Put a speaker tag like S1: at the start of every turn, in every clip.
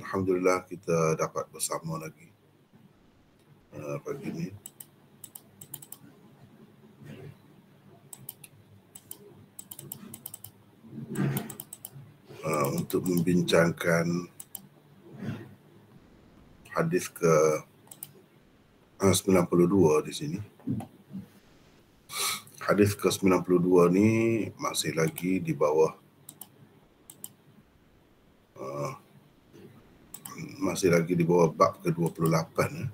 S1: Alhamdulillah kita dapat bersama lagi pagi ini. Untuk membincangkan hadis ke 92 di sini. Hadis ke 92 ni masih lagi di bawah bab ke-28 ya.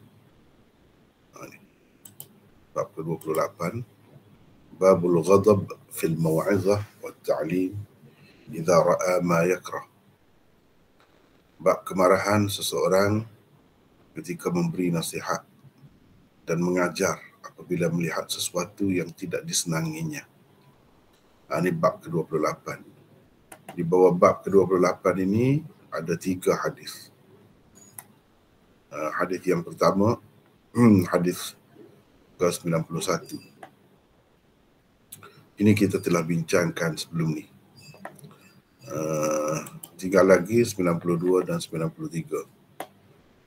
S1: Bab ke-28, babul ghadab fil mau'izah wa ta'lim idza ra'a ma yakrah. Bab kemarahan seseorang ketika memberi nasihat dan mengajar apabila melihat sesuatu yang tidak disenanginya. Ini bab ke-28. Di bawah bab ke-28 ini ada 3 hadis. Hadis yang pertama, hadis ke-91. Ini kita telah bincangkan sebelum ni. 3 lagi, 92 dan 93.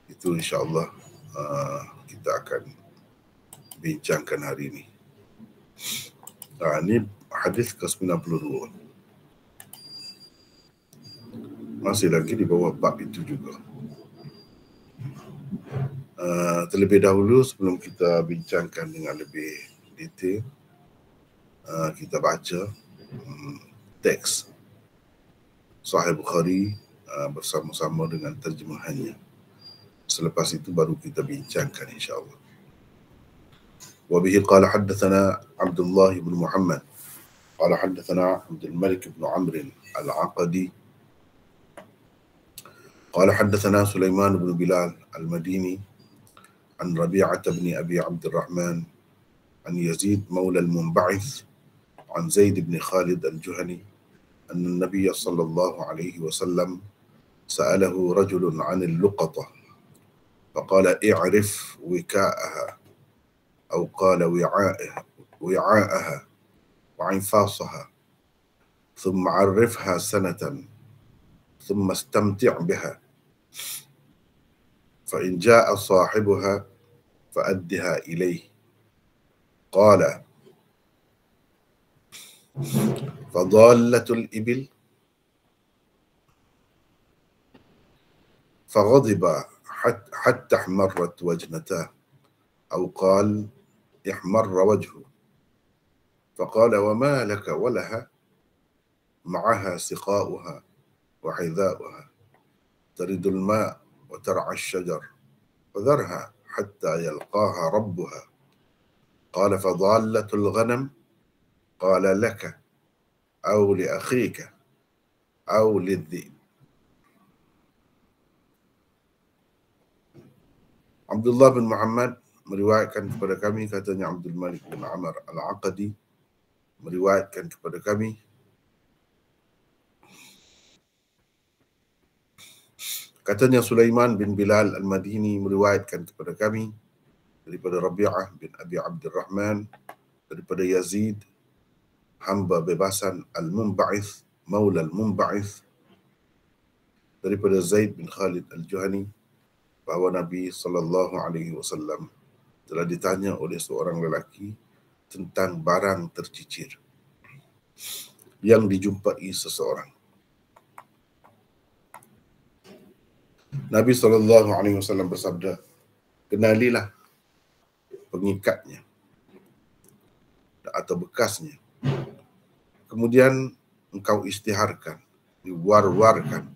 S1: Itu insyaAllah kita akan bincangkan hari ini. Ini hadis ke-92. Masih lagi di bawah bab itu juga. Terlebih dahulu sebelum kita bincangkan dengan lebih detail, kita baca teks Sahih Bukhari bersama-sama dengan terjemahannya. Selepas itu baru kita bincangkan insyaAllah. Wa bihi qala haddathana Abdullah ibn Muhammad qala haddathana Abdul Malik ibn Amr al-Aqadi qala haddathana Sulaiman ibn Bilal al-Madini an Rabi'ah ibn Abi Abdurrahman an Yazid mawla al-Munba'ith an Zaid ibn Khalid al-Juhani أن النبي صلى الله عليه وسلم سأله رجل عن اللقطة فقال اعرف وكاءها أو قال وعاءها وعنفاصها ثم عرفها سنة ثم استمتع بها فإن جاء صاحبها فأدها إليه. قال فضالة الإبل فغضب حتى احمرت وجنتاه أو قال احمر وجهه فقال وما لك ولها معها سقاؤها وحذاؤها ترد الماء وترعى الشجر فذرها حتى يلقاها ربها. قال فضالة الغنم قال لك أو لأخيك أو للذئب. Abdullah bin Muhammad meriwayatkan kepada kami, katanya Abdul Malik bin Amr al-Aqadi meriwayatkan kepada kami, katanya Sulaiman bin Bilal al-Madini meriwayatkan kepada kami daripada Rabi'ah bin Abi Abdurrahman daripada Yazid hamba bebasan al-Munba'ith maula al-Munba'ith daripada Zaid bin Khalid al-Juhani bahawa Nabi SAW telah ditanya oleh seorang lelaki tentang barang tercicir yang dijumpai seseorang. Nabi SAW bersabda, kenalilah pengikatnya atau bekasnya. Kemudian engkau istiharkan, diwar-warkan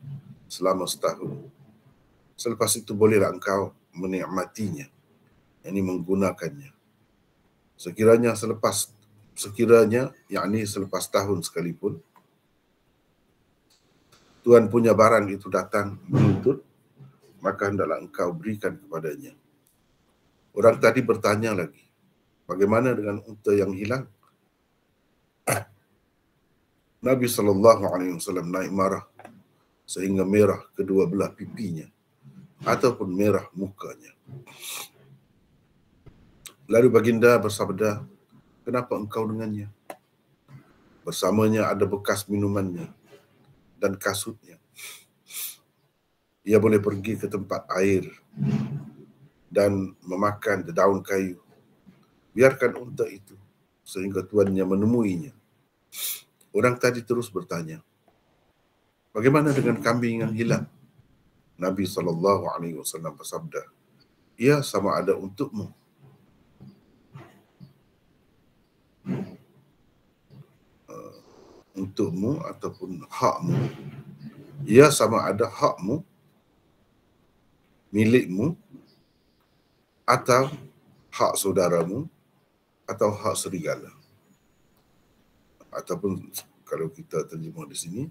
S1: selama setahun. Selepas itu bolehlah engkau menikmatinya, yakni menggunakannya. Sekiranya selepas tahun sekalipun Tuhan punya barang itu datang menuntut, maka hendaklah engkau berikan kepadanya. Orang tadi bertanya lagi, bagaimana dengan unta yang hilang? Nabi SAW naik marah sehingga merah kedua belah pipinya ataupun merah mukanya. Lalu baginda bersabda, kenapa engkau dengannya? Bersamanya ada bekas minumannya. dan kasutnya. Ia boleh pergi ke tempat air dan memakan daun kayu. Biarkan unta itu sehingga tuannya menemuinya. Orang tadi terus bertanya, bagaimana dengan kambing yang hilang? Nabi SAW bersabda, ia sama ada untukmu. Untukmu ataupun hakmu. Ia sama ada hakmu, milikmu, atau hak saudaramu, atau hak serigala. Ataupun kalau kita terjemah di sini,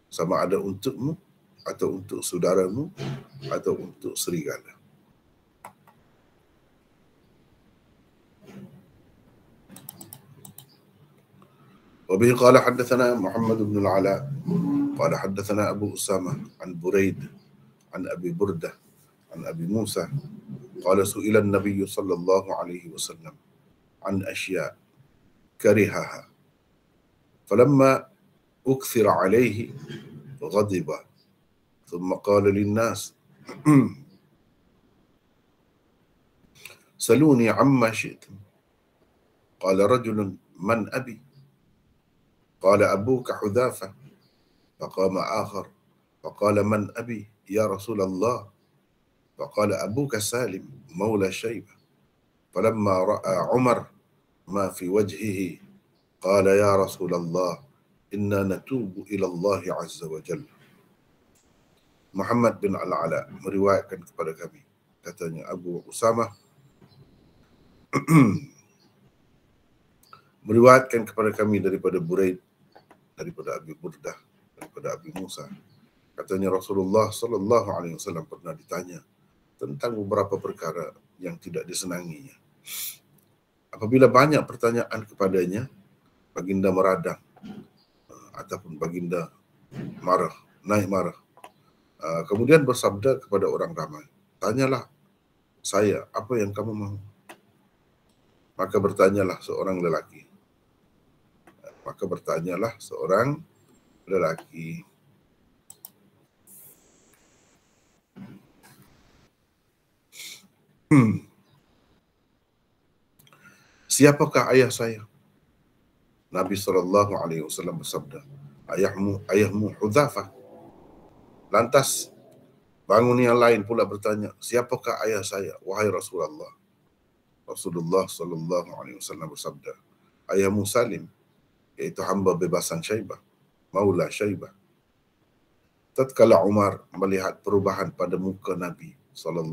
S1: sama ada untukmu, atau untuk saudaramu, atau untuk serigala. وبه قال حدثنا محمد بن العلاء قال حدثنا أبو أسامة عن بريد عن أبي بردة عن أبي موسى قال سئل النبي صلى الله عليه وسلم عن أشياء كرهها فلما أكثر عليه غضب ثم قال للناس سلوني عما شئتم قال رجل من أبي قال أبوك حذافة فقام آخر فقال من أبي يا رسول الله فقال أبوك سالم مولى شيبة فلما رأى عمر ما في وجهه قال يا رسول الله إنا نتوب إلى الله عز وجل. Muhammad bin Al-Ala meriwayatkan kepada kami, katanya Abu Usamah meriwayatkan kepada kami daripada Buraid, daripada Abi Burdah, daripada Abi Musa. Katanya Rasulullah sallallahu alaihi wasallam pernah ditanya tentang beberapa perkara yang tidak disenanginya. Apabila banyak pertanyaan kepadanya, baginda meradang ataupun baginda marah, naik marah. Kemudian bersabda kepada orang ramai, tanyalah saya apa yang kamu mahu. Maka bertanyalah seorang lelaki. Siapakah ayah saya? Nabi SAW bersabda, ayahmu Hudzafah. Lantas bangun yang lain pula bertanya, siapakah ayah saya, wahai Rasulullah? Rasulullah SAW bersabda, ayahmu Salim, iaitu hamba bebasan Syaibah, Maula Syaibah. Tatkala Umar melihat perubahan pada muka Nabi SAW,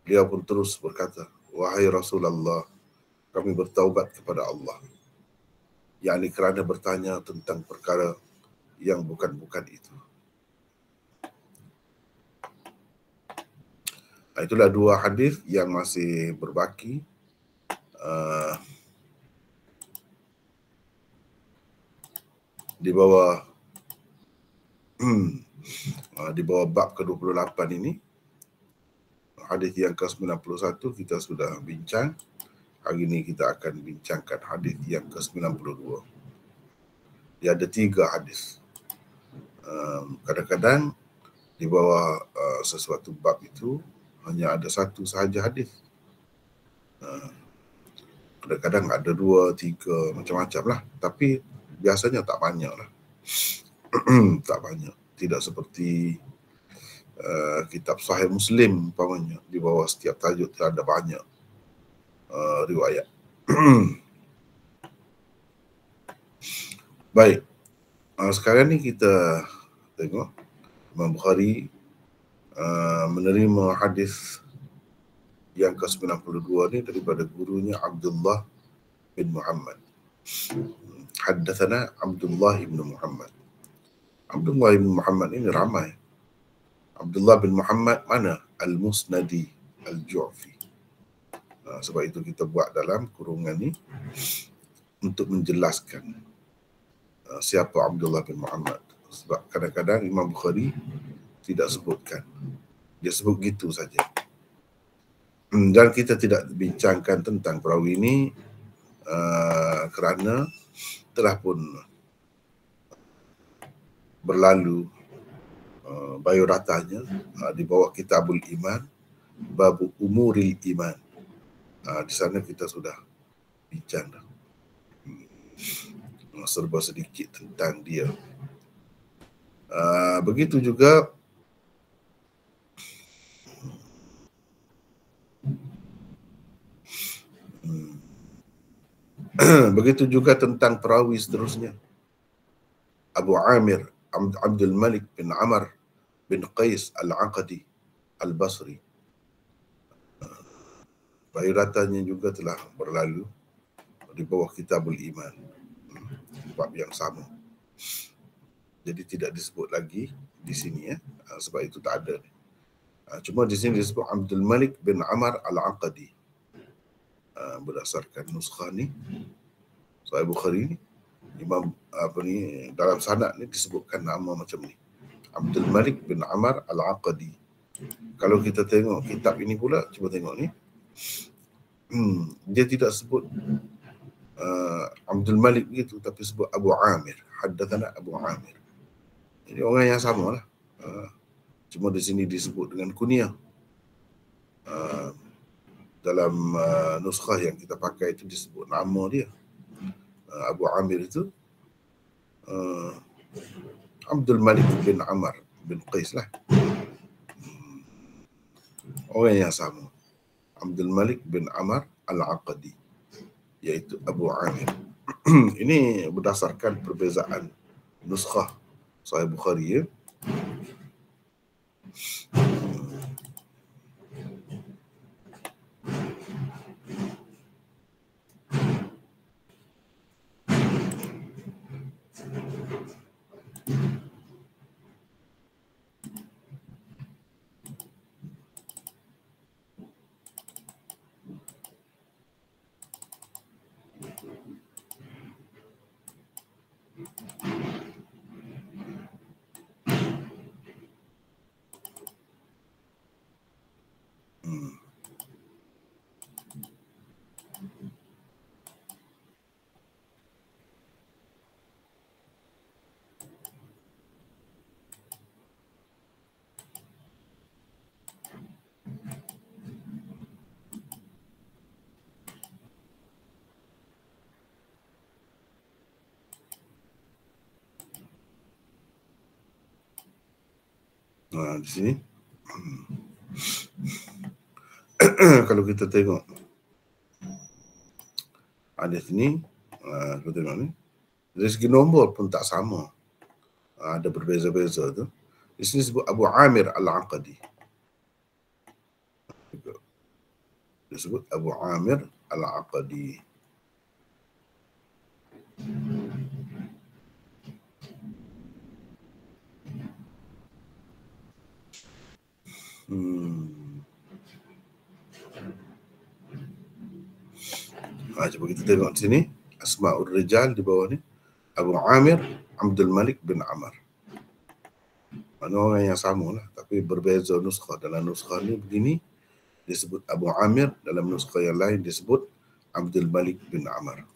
S1: beliau pun terus berkata, wahai Rasulullah, kami bertaubat kepada Allah, yakni kerana bertanya tentang perkara yang bukan-bukan itu. Itulah dua hadis yang masih berbaki. Di bawah bab ke-28 ini, hadis yang ke-91 kita sudah bincang. Hari ini kita akan bincangkan hadis yang ke-92. Dia ada 3 hadis. Kadang-kadang di bawah sesuatu bab itu hanya ada 1 sahaja hadis. Kadang-kadang ada 2, 3, macam-macam lah. Tapi biasanya tak banyak lah. Tak banyak. Tidak seperti kitab Sahih Muslim umpamanya, di bawah setiap tajuk ada banyak riwayat. Baik, sekarang ni kita tengok Imam Bukhari menerima hadis yang ke-92 ni daripada gurunya Abdullah bin Muhammad. Haddatsana Abdullah bin Muhammad. Abdullah bin Muhammad ini ramai. Abdullah bin Muhammad mana? Al-Musnadi Al-Ju'fi. Sebab itu kita buat dalam kurungan ni untuk menjelaskan siapa Abdullah bin Muhammad. Sebab kadang-kadang Imam Bukhari tidak sebutkan. Dia sebut gitu saja. Dan kita tidak bincangkan tentang perawi ini kerana telah pun berlalu biodatanya di bawah Kitabul Iman, Babu Umuril Iman. Di sana kita sudah bincang dah. Serba sedikit tentang dia. Begitu juga begitu juga tentang perawi seterusnya. Abu Amir Abdul Malik bin Amr bin Qais Al-Aqadi Al-Basri. Biodatanya juga telah berlalu di bawah Kitabul Iman, bab yang sama. Jadi tidak disebut lagi di sini, sebab itu tak ada. Cuma di sini disebut Abdul Malik bin Amr Al-Aqadi. Berdasarkan nuskha ni, Sahih Bukhari ni, Imam dalam sanad ni disebutkan nama macam ni, Abdul Malik bin Amr Al-Aqadi. Kalau kita tengok kitab ini pula, cuba tengok ni, dia tidak sebut Abdul Malik begitu, tapi sebut Abu Amir, haddatsana Abu Amir. Jadi orang yang sama lah. Cuma di sini disebut dengan kunyah. Dalam nuskhah yang kita pakai itu disebut nama dia. Abu Amir itu Abdul Malik bin Amr bin Qais lah. Orang yang sama. Abdul Malik bin Amr Al-Aqadi, iaitu Abu Amir. Ini berdasarkan perbezaan nuskhah Sahih Bukhari, ya. Di sini kalau kita tengok ada sini, kita tengok ni, dari segi nombor pun tak sama, ada berbeza-beza tu. Di sini sebut Abu Amir Al-Aqadi, disebut Abu Amir Al-Aqadi. Coba kita tengok di sini, Asma'ul Rijal di bawah ni, Abu Amir Abdul Malik bin Amr. Mana orang yang sama lah, tapi berbeza nuskhah. Dalam nuskhah ni begini disebut Abu Amir, dalam nuskhah yang lain disebut Abdul Malik bin Amr.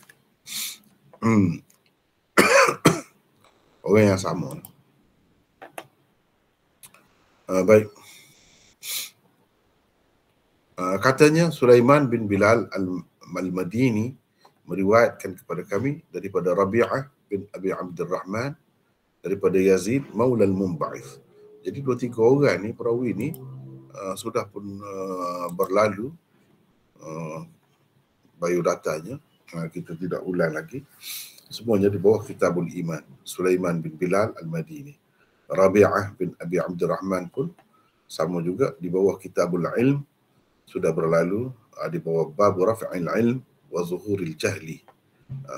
S1: Orang yang sama. Baik. Katanya Sulaiman bin Bilal Al-Madini meriwayatkan kepada kami daripada Rabi'ah bin Abi Abdurrahman daripada Yazid Maula Al-Munba'ith. Jadi 2-3 orang ni, perawi ni sudah pun berlalu biodatanya. Kita tidak ulang lagi. Semuanya di bawah Kitabul Iman. Sulaiman bin Bilal Al-Madini. Rabi'ah bin Abi Abdurrahman pun sama juga di bawah Kitabul Ilm, sudah berlalu di bawah Bab Raf'il Ilm wa Zuhuril Jahli,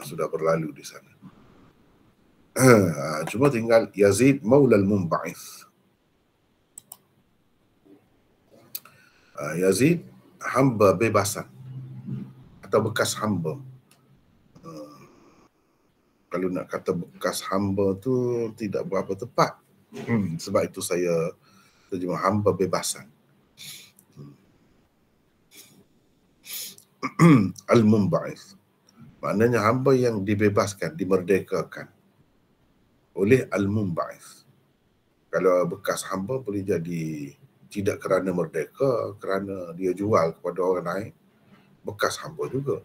S1: sudah berlalu di sana. Cuma tinggal Yazid Maula Al-Munba'ith. Yazid hamba bebasan atau bekas hamba. Kalau nak kata bekas hamba tu tidak berapa tepat. Sebab itu saya terjemah hamba bebasan. Al-Munba'ith maknanya hamba yang dibebaskan, dimerdekakan. oleh al-munba'ith. Kalau bekas hamba boleh jadi tidak kerana merdeka, kerana dia jual kepada orang lain, bekas hamba juga.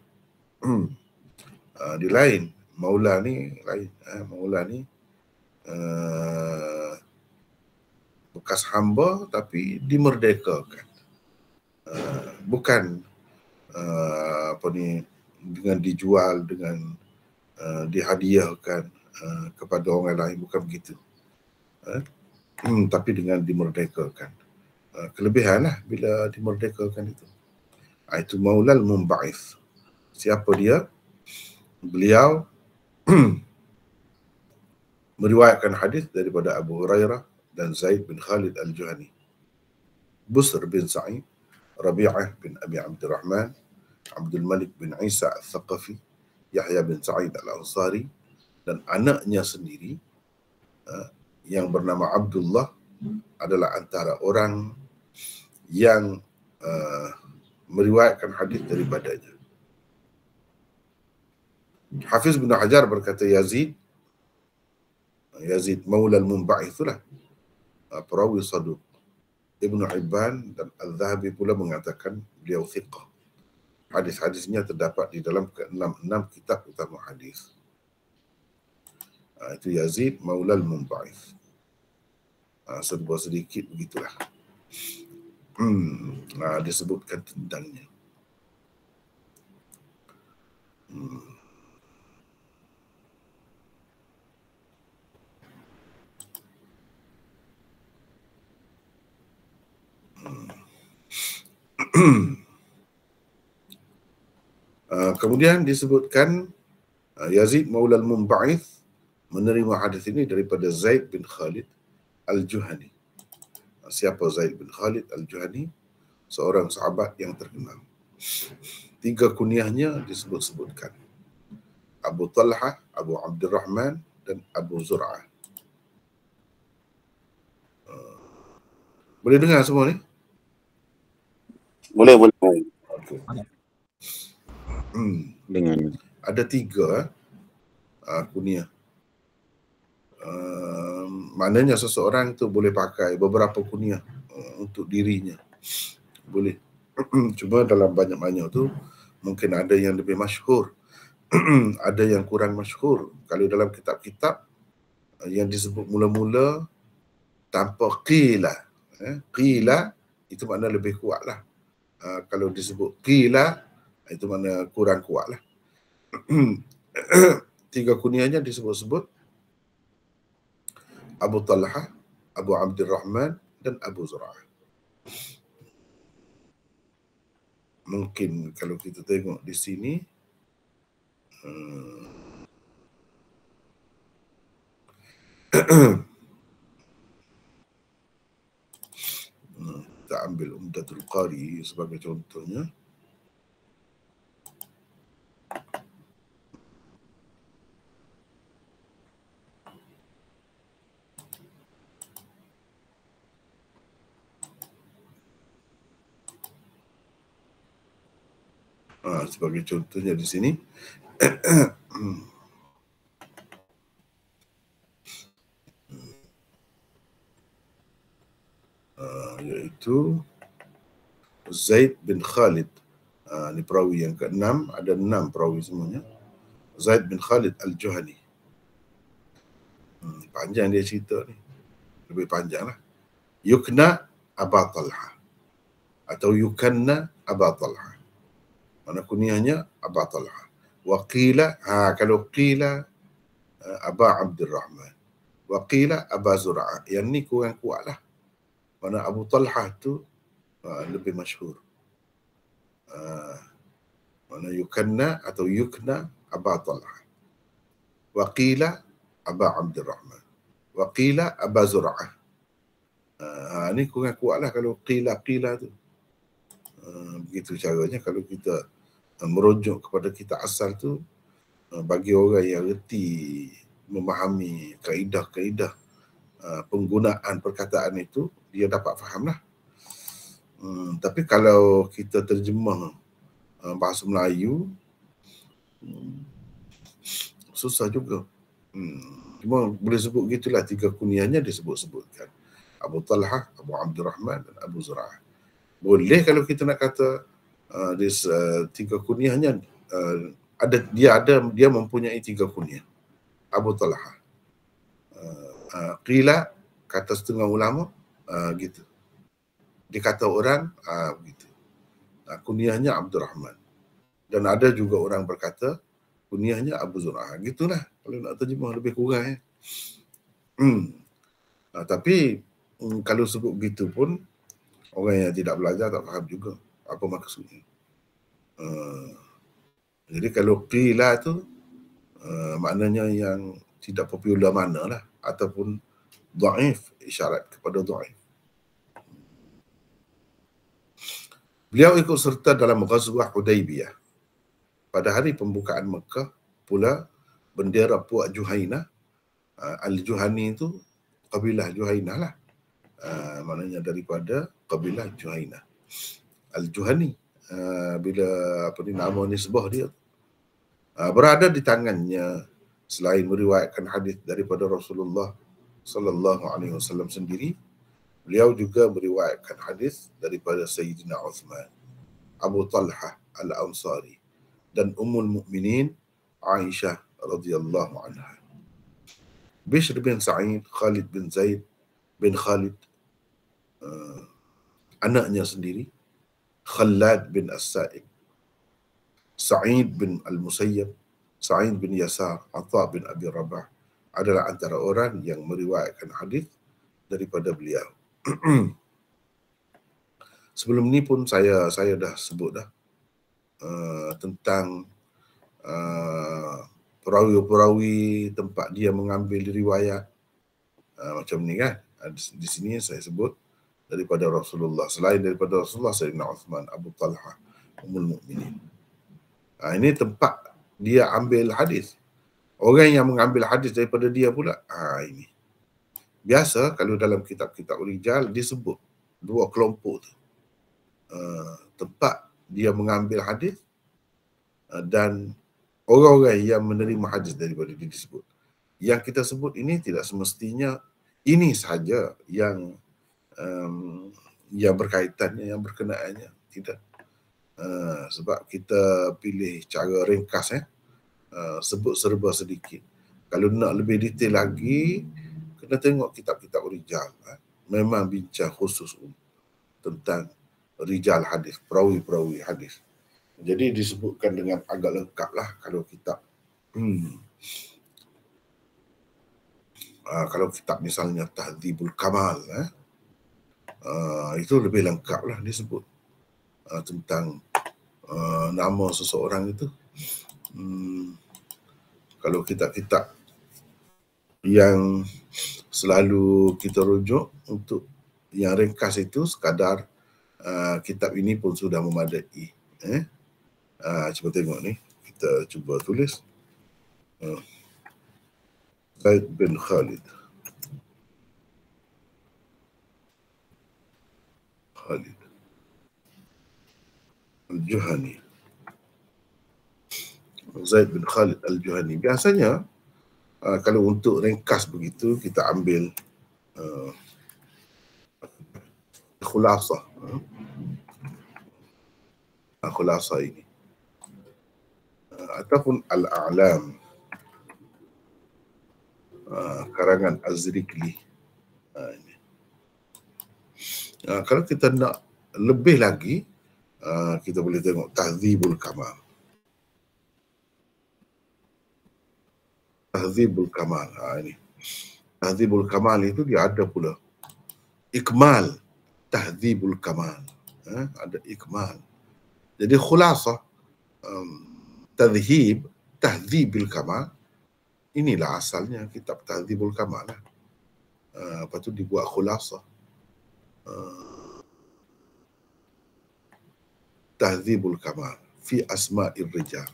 S1: Dia lain. Maula ni lain. Maula ni bekas hamba tapi dimerdekakan. Bukan dengan dijual, dengan dihadiahkan kepada orang lain, bukan begitu. Tapi dengan dimerdekakan. Kelebihanlah bila dimerdekakan itu. Itu maulal munba'ith. Siapa dia? Beliau meriwayatkan hadis daripada Abu Hurairah dan Zaid bin Khalid al-Juhani, Busr bin Sa'id, Rabi'ah bin Abi Abdurrahman, Abdul Malik bin Isa al-Thaqafi, Yahya bin Sa'id al-Ansari, dan anaknya sendiri yang bernama Abdullah adalah antara orang yang meriwayatkan hadis daripadanya. Hafiz bin Hajar berkata Yazid maula al-munba'ith itulah perawi saduq. Ibnu Hibban dan Al-Zahabi pula mengatakan beliau thiqah. Hadis-hadisnya terdapat di dalam ke-6 kitab utama hadis. Itu Yazid maula al-munba'ith. Serba sedikit begitulah. Disebutkan tentangnya. Kemudian disebutkan Yazid maula al-munba'ith menerima hadis ini daripada Zaid bin Khalid al-Juhani. Siapa Zaid bin Khalid al-Juhani? Seorang sahabat yang terkenal. 3 kunyahnya disebut-sebutkan. Abu Talha, Abu Abdurrahman, dan Abu Zur'ah. Boleh dengar semua ni?
S2: Boleh.
S1: Okay.
S2: Dengan
S1: ada 3 kunyah. Maknanya seseorang tu boleh pakai beberapa kunyah untuk dirinya. Boleh. Cuma dalam banyak-banyak tu mungkin ada yang lebih masyhur, ada yang kurang masyhur. Kalau dalam kitab-kitab yang disebut mula-mula tanpa qila, qila itu makna lebih kuat lah. Kalau disebut qila itu makna kurang kuat lah. 3 kunyahnya disebut-sebut Abu Talha, Abu Abdurrahman, dan Abu Zur'ah. Mungkin kalau kita tengok di sini, kita ambil Umdatul Qari sebagai contohnya. Sebagai contohnya di sini, yaitu Zaid bin Khalid. Ini perawi yang ke-6, ada 6 perawi semuanya. Zaid bin Khalid al-Juhani. Panjang dia cerita ni. Lebih panjang lah. Yukna Aba Talha. Atau yukanna Aba Talha. Mana kunyahnya Aba Talha. Wa qila, kalau qila Aba Abdurrahman. Wa qila Aba Zur'ah. Yang ni kurang kuat lah. Mana Abu Talha tu lebih masyhur. Mana yukanna atau yukna Aba Talha. Wa qila Aba Abdurrahman. Wa qila Aba Zur'ah. Ni kurang kuat lah kalau qila tu. Begitu caranya kalau kita merujuk kepada kitab asal tu, bagi orang yang reti memahami kaedah-kaedah penggunaan perkataan itu, dia dapat faham lah. Tapi kalau kita terjemah bahasa Melayu, susah juga. Cuma boleh sebut gitulah, 3 kunyahnya disebut-sebutkan. Abu Talha, Abu Abdurrahman dan Abu Zur'ah. Boleh kalau kita nak kata 3 kunyahnya dia mempunyai 3 kunyah. Abu Talha. Qila, kata setengah ulama gitu. Dikata orang begitu. Kunyahnya Abdurrahman. Dan ada juga orang berkata kunyahnya Abu Zur'ah. Gitulah kalau nak terjemah lebih kurang. Tapi kalau sebut begitu pun orang yang tidak belajar tak faham juga apa maksudnya. Jadi kalau qila tu maknanya yang tidak popular mana lah, ataupun dhaif, isyarat kepada dhaif. Beliau ikut serta dalam Ghazwah Hudaybiyah. Pada hari pembukaan Mekah pula bendera puak Juhainah, Al-Juhani itu kabilah Juhainah lah. Maknanya daripada kabilah Juhainah. Al-Juhani, bila nama nisbah dia, berada di tangannya. Selain meriwayatkan hadis daripada Rasulullah sallallahu alaihi wasallam sendiri, beliau juga meriwayatkan hadis daripada Sayyidina Uthman, Abu Talha Al-Ansari dan Ummul Mukminin Aisyah radhiyallahu anha. Bishr bin Sa'id, Khalid bin Zaid bin Khalid, anaknya sendiri, Khalad bin As-Sa'ib, Sa'id bin Al-Musayyab, Sa'id bin Yasar, Atha bin Abi Rabah adalah antara orang yang meriwayatkan hadis daripada beliau. Sebelum ni pun saya dah sebut dah tentang perawi-perawi tempat dia mengambil riwayat macam ni kan. Di sini saya sebut daripada Rasulullah. Selain daripada Rasulullah, Sayyidina Uthman, Abu Talha, Ummul Mukminin. Ini tempat dia ambil hadis. Orang yang mengambil hadis daripada dia pula. Ini. Biasa kalau dalam kitab-kitab rijal disebut 2 kelompok tu. Tempat dia mengambil hadis dan orang-orang yang menerima hadis daripada dia disebut. Yang kita sebut ini tidak semestinya ini sahaja yang berkaitannya, yang berkenaannya. Tidak. Sebab kita pilih cara ringkas, sebut serba sedikit. Kalau nak lebih detail lagi, kena tengok kitab-kitab rijal. Memang bincang khusus tentang rijal hadis, perawi-perawi hadis. Jadi disebutkan dengan agak lengkap lah kalau kitab. Kalau kitab misalnya Tahdzibul Kamal, itu lebih lengkap lah disebut tentang nama seseorang itu. Kalau kitab-kitab yang selalu kita rujuk untuk yang ringkas itu, sekadar kitab ini pun sudah memadai. Cuba tengok ni, kita cuba tulis Zaid bin Khalid Al-Juhani. Zaid bin Khalid Al-Juhani. Biasanya kalau untuk ringkas begitu, kita ambil khulasah. Khulasah ini. Ataupun Al-A'lam. Karangan Az-Zirikli. Kalau kita nak lebih lagi, kita boleh tengok Tahdzibul Kamal. Tahdzibul Kamal. Ini. Tahdzibul Kamal itu dia ada pula Ikmal Tahdzibul Kamal. Ada Ikmal. Jadi khulasah Tahdzibil Kamal, inilah asalnya kitab Tahdzibul Kamal lah. Lepas tu dibuat khulasah Tahdzibul Kamal fi Asma'ir Rijal.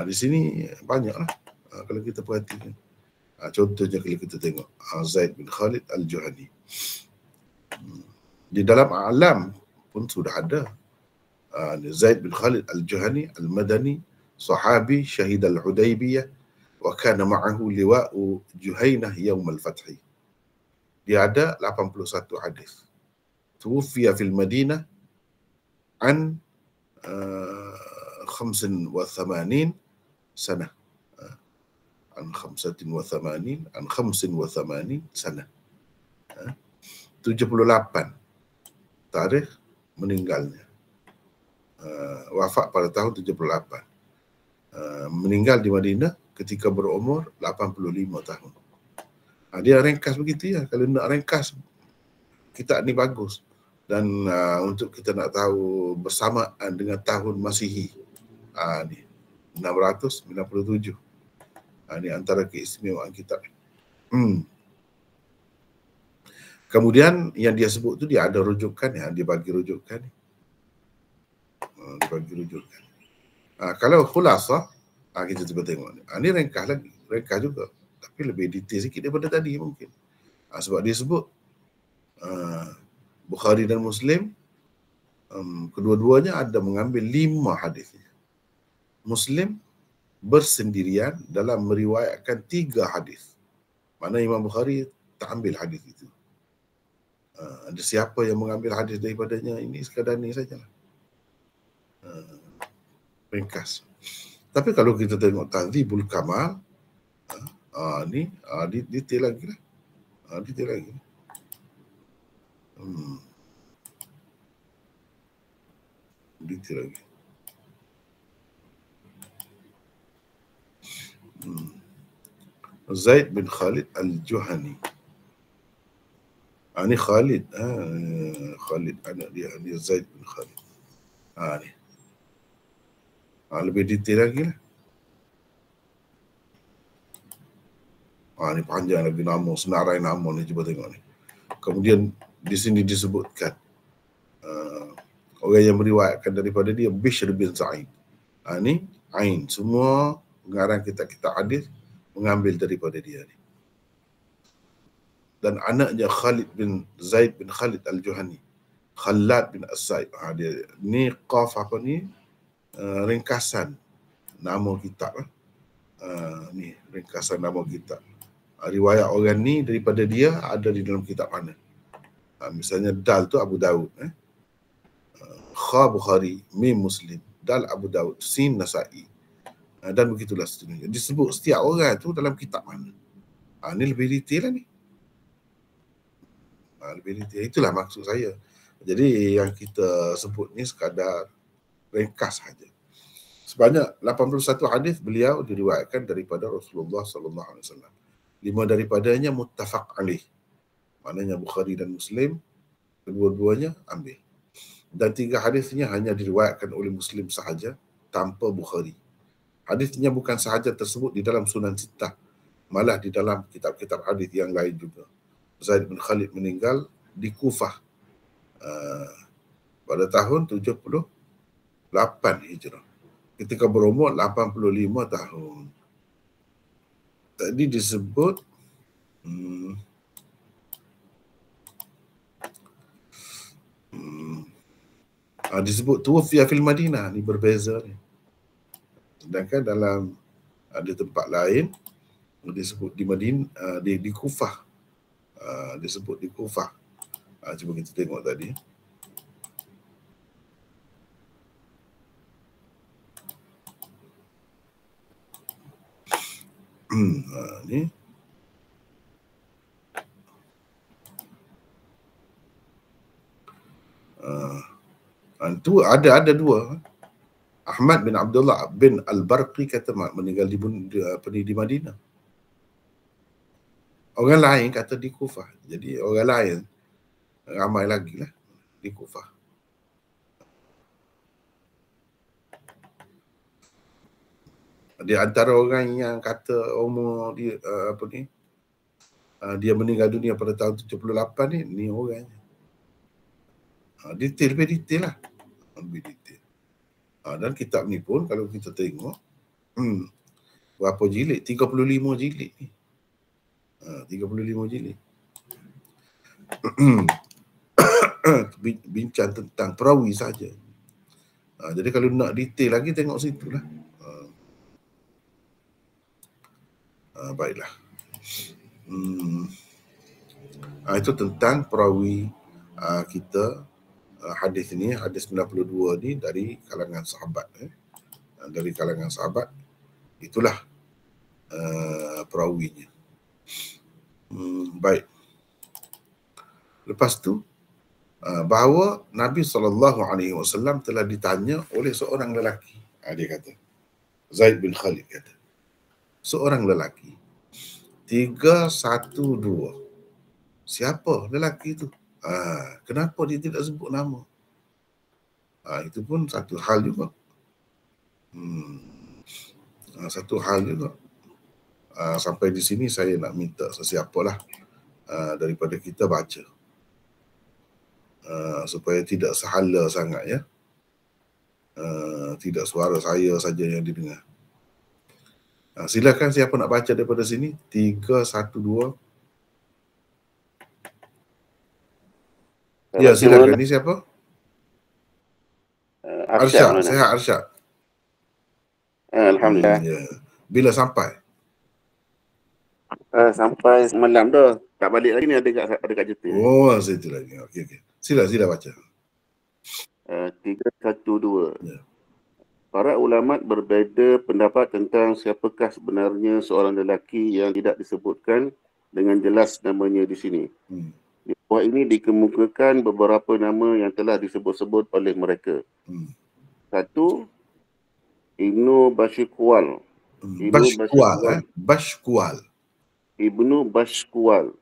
S1: Di sini banyak lah kalau kita perhatikan. Contohnya kalau kita tengok Zaid bin Khalid Al-Juhani. Di dalam A'lam pun sudah ada. Zaid bin Khalid Al-Juhani Al-Madani, sahabi, syahid Al-Hudaybiyah, wa kana ma'ahu liwa'u Juhainah yaumal fathi. Dia ada 81 hadis. Tuwfiya fil Madinah an 85 sana. An 85 sana. 78 tarikh meninggalnya. Wafat pada tahun 78. Meninggal di Madinah ketika berumur 85 tahun. Dia ringkas begitu ya. Kalau nak ringkas kitab ni bagus. Dan untuk kita nak tahu bersamaan dengan tahun Masihi. Ni 697. Ini antara keistimewaan kitab. Kemudian yang dia sebut tu dia ada rujukan, yang dia bagi rujukan. Dia bagi rujukan. Kalau khulasah, kita cuba tengok ni. Ini ringkas lagi, ringkas juga. Tapi lebih detail sikit daripada tadi mungkin. Sebab dia sebut Bukhari dan Muslim, kedua-duanya ada mengambil 5 hadis. Muslim bersendirian dalam meriwayatkan 3 hadis. Mana Imam Bukhari tak ambil hadis itu. Ada siapa yang mengambil hadis daripadanya, ini sekadar ni sajalah. Ringkas. Tapi kalau kita tengok Tahdzibul Kamal, ni detail lagi lah. Detail lagi. Detail lagi. Zaid bin Khalid Al-Juhani. Ini Khalid. Khalid anak dia. Dia Zaid bin Khalid. Ni. Lebih detail lagi lah. Ni panjang lagi nama. Senarai nama ni. Cuba tengok ni. Kemudian di sini disebutkan orang yang meriwayatkan daripada dia Bishr bin Sa'id. Ni Ain. Semua pengarang kitab-kitab hadis mengambil daripada dia ni. Dan anaknya Khalid bin Zaid bin Khalid Al-Juhani. Khalad bin As-Said. Dia ni qaf apa ni? Ringkasan nama kitab. Ni ringkasan nama kitab. Riwayat orang ni daripada dia ada di dalam kitab mana? Misalnya Dal tu Abu Daud. Kha Bukhari, Mim Muslim, Dal Abu Daud, Sin Nasa'i. Dan begitulah seterusnya. Disebut setiap orang tu dalam kitab mana. Ni lebih detail lah ni. Lebih detail. Itulah maksud saya. Jadi yang kita sebut ni sekadar ringkas saja. Sebanyak 81 hadis beliau diriwayatkan daripada Rasulullah sallallahu alaihi wasallam. 5 daripadanya muttafaq alaih. Maknanya Bukhari dan Muslim kedua-duanya ambil. Dan 3 hadisnya hanya diriwayatkan oleh Muslim sahaja tanpa Bukhari. Hadisnya bukan sahaja tersebut di dalam Sunan Sittah, malah di dalam kitab-kitab hadis yang lain juga. Zaid bin Khalid meninggal di Kufah pada tahun 78 Hijrah. Ketika berumur 85 tahun. Tadi disebut disebut tuwfiya fil Madinah, ni berbeza ni. Sedangkan dalam ada tempat lain disebut di Madinah, di Kufah. Disebut di Kufah. Cuba kita tengok tadi. Ni. Itu ada 2. Ahmad bin Abdullah bin Al-Barqi kata meninggal di Madinah. Orang lain kata di Kufah. Jadi orang lain ramai lagi lah di Kufah. Di antara orang yang kata umur dia dia meninggal dunia pada tahun 78 ni orangnya. Detail, lebih detail lah. Lebih detail. Dan kitab ni pun kalau kita tengok berapa jilid? 35 jilid ni. 35 jilid. Bincang tentang perawi saja. Jadi kalau nak detail lagi tengok situ lah. Baiklah. Itu tentang perawi kita. Hadis ini, hadis 92 ni dari kalangan sahabat. Dari kalangan sahabat, itulah perawinya. Baik. Lepas tu, bahawa Nabi SAW telah ditanya oleh seorang lelaki. Dia kata, Zaid bin Khalid kata, seorang lelaki, 312. Siapa lelaki itu? Kenapa dia tidak sebut nama? Itu pun satu hal juga. Satu hal juga. Sampai di sini saya nak minta sesiapalah daripada kita baca. Supaya tidak sehala sangat ya. Tidak suara saya saja yang didengar. Silakan siapa nak baca daripada sini. 312. Ya, silakan. Ini siapa? Arsyad. Sehat Arsyad?
S2: Alhamdulillah.
S1: Ya. Bila sampai?
S2: Sampai malam dah. Tak balik lagi ni, ada kat Jetty.
S1: Oh, situ lagi. Okey. Sila baca.
S2: 312.
S1: Ya.
S2: Para ulama berbeza pendapat tentang siapakah sebenarnya seorang lelaki yang tidak disebutkan dengan jelas namanya di sini. Di bawah ini dikemukakan beberapa nama yang telah disebut-sebut oleh mereka. 1. Ibnu Bashkwal. Ibnu Bashkwal.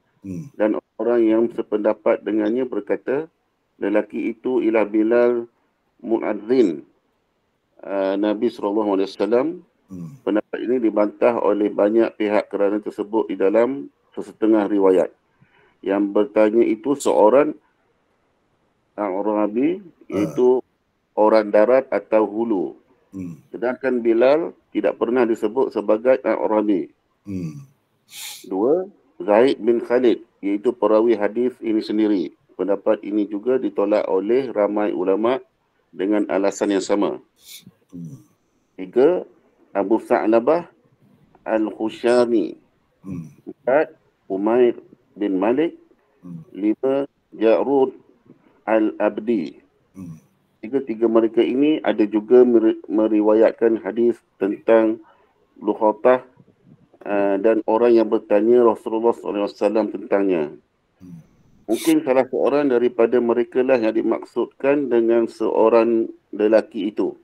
S2: Dan orang yang sependapat dengannya berkata, lelaki itu ialah Bilal Muadzin Nabi SAW. Pendapat ini dibantah oleh banyak pihak kerana tersebut di dalam sesetengah riwayat. Yang bertanya itu seorang Arabi, iaitu orang darat atau hulu. Sedangkan Bilal tidak pernah disebut sebagai Arabi. 2. Zaid bin Khalid, iaitu perawi hadis ini sendiri. Pendapat ini juga ditolak oleh ramai ulama dengan alasan yang sama. 3. Abu Sa'labah Al-Khushani. 4. Umair bin Malik. 5. Ja'rud Al-Abdi. Tiga mereka ini ada juga meriwayatkan hadis tentang Lukhatah dan orang yang bertanya Rasulullah SAW tentangnya. Mungkin salah seorang daripada mereka lah yang dimaksudkan dengan seorang lelaki itu.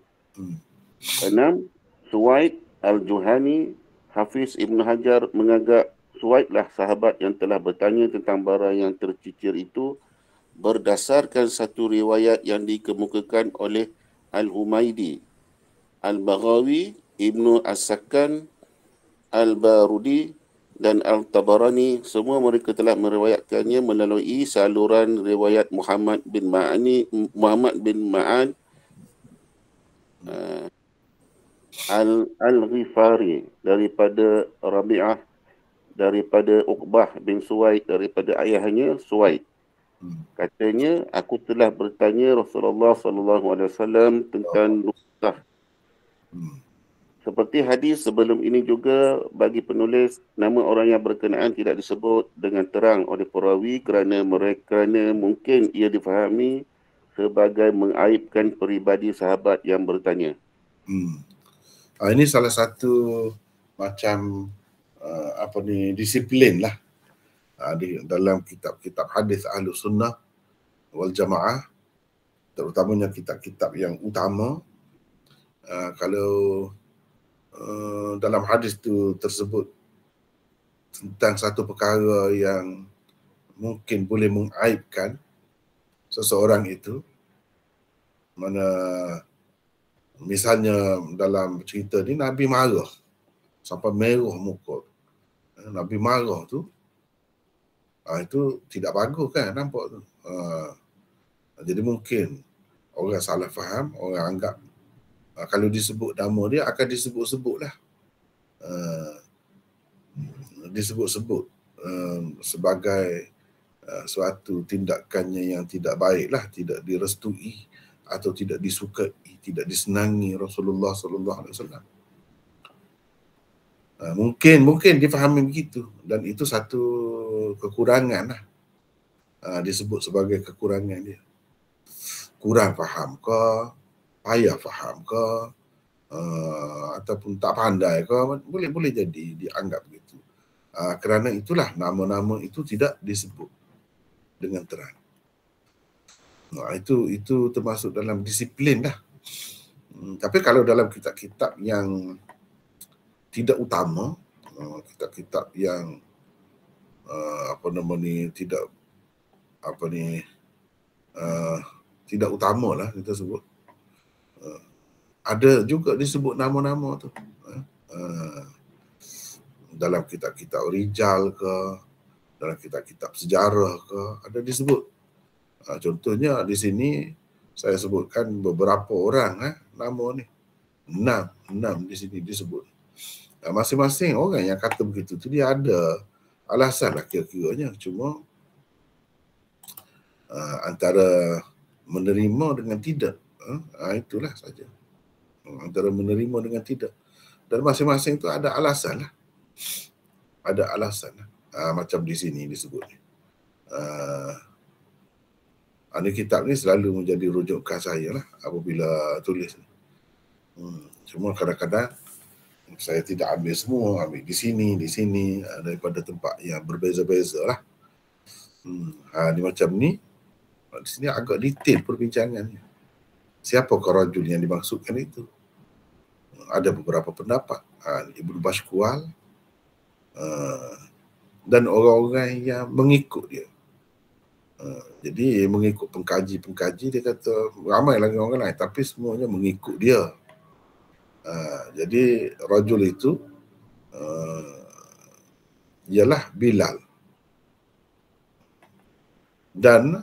S2: 6. Suwaid Al-Juhani. Hafiz Ibn Hajar menganggap Suwaid lah sahabat yang telah bertanya tentang barang yang tercicir itu berdasarkan satu riwayat yang dikemukakan oleh Al-Humaidi, Al-Baghawi, Ibnu As-Sakkan, Al-Barudi dan Al-Tabarani. Semua mereka telah meriwayatkannya melalui saluran riwayat Muhammad bin Ma'an Al-Ghifari daripada Rabi'ah, daripada Uqbah bin Suwaid, daripada ayahnya Suwaid. Katanya, aku telah bertanya Rasulullah SAW tentang Lukhatah. Seperti hadis sebelum ini juga, bagi penulis, nama orang yang berkenaan tidak disebut dengan terang oleh perawi kerana mungkin ia difahami sebagai mengaibkan peribadi sahabat yang bertanya.
S1: Ini salah satu macam disiplin lah dalam kitab-kitab hadis Ahlus Sunnah wal Jamaah, terutamanya kitab-kitab yang utama. Kalau dalam hadis itu tersebut tentang satu perkara yang mungkin boleh mengaibkan seseorang itu, mana misalnya dalam cerita ni Nabi marah sampai merah muka, Nabi marah tu, itu tidak bagus kan, nampak tu. Jadi mungkin orang salah faham, orang anggap kalau disebut nama dia akan disebut-sebut lah, disebut-sebut sebagai suatu tindakannya yang tidak baik lah, tidak direstui atau tidak disukai, tidak disenangi Rasulullah SAW. Mungkin difahami begitu, dan itu satu kekurangan lah. Disebut sebagai kekurangan dia. Kurang faham ke, payah faham ke, ataupun tak pandai ke, boleh jadi dianggap begitu. Kerana itulah nama-nama itu tidak disebut dengan terang. Itu termasuk dalam disiplin lah. Tapi kalau dalam kitab-kitab yang tidak utama, kitab-kitab yang tidak utama lah kita sebut, ada juga disebut nama-nama tu. Dalam kitab-kitab rijal ke, dalam kitab-kitab sejarah ke, ada disebut. Contohnya di sini saya sebutkan beberapa orang nama ni. 6 di sini disebut. Masing-masing orang yang kata begitu tu dia ada alasan lah kira-kiranya. Cuma antara menerima dengan tidak, itulah saja. Antara menerima dengan tidak. Dan masing-masing tu ada alasan lah. Ada alasan lah. Macam di sini disebut. Kitab ni selalu menjadi rujukan saya lah apabila tulis. Cuma kadang-kadang saya tidak ambil semua, ambil di sini daripada tempat yang berbeza-beza lah. Ni macam ni, di sini agak detail perbincangannya. Siapakah rajul yang dimaksudkan itu? Ada beberapa pendapat. Ibnu Bashkual dan orang-orang yang mengikut dia. Jadi mengikut pengkaji dia kata ramai lagi orang lain, tapi semuanya mengikut dia. Jadi rajul itu ialah Bilal dan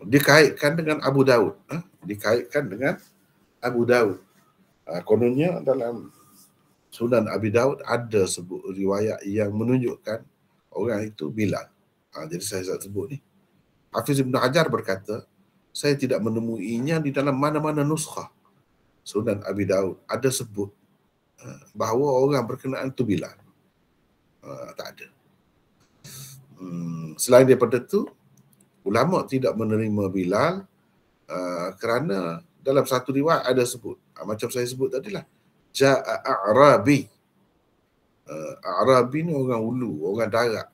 S1: dikaitkan dengan Abu Daud. Dikaitkan dengan Abu Daud. Kononnya dalam Sunan Abi Daud ada sebut riwayat yang menunjukkan orang itu Bilal. Jadi saya sebut ni. Hafiz Ibn Hajar berkata, saya tidak menemuinya di dalam mana-mana nuskhah Sunan Abi Daud ada sebut bahawa orang berkenaan itu Bilal. Tak ada. Selain daripada itu, ulama tidak menerima Bilal kerana dalam satu riwayat ada sebut, macam saya sebut tadilah, Ja'a A'rabi. A'rabi ni orang ulu, orang darat.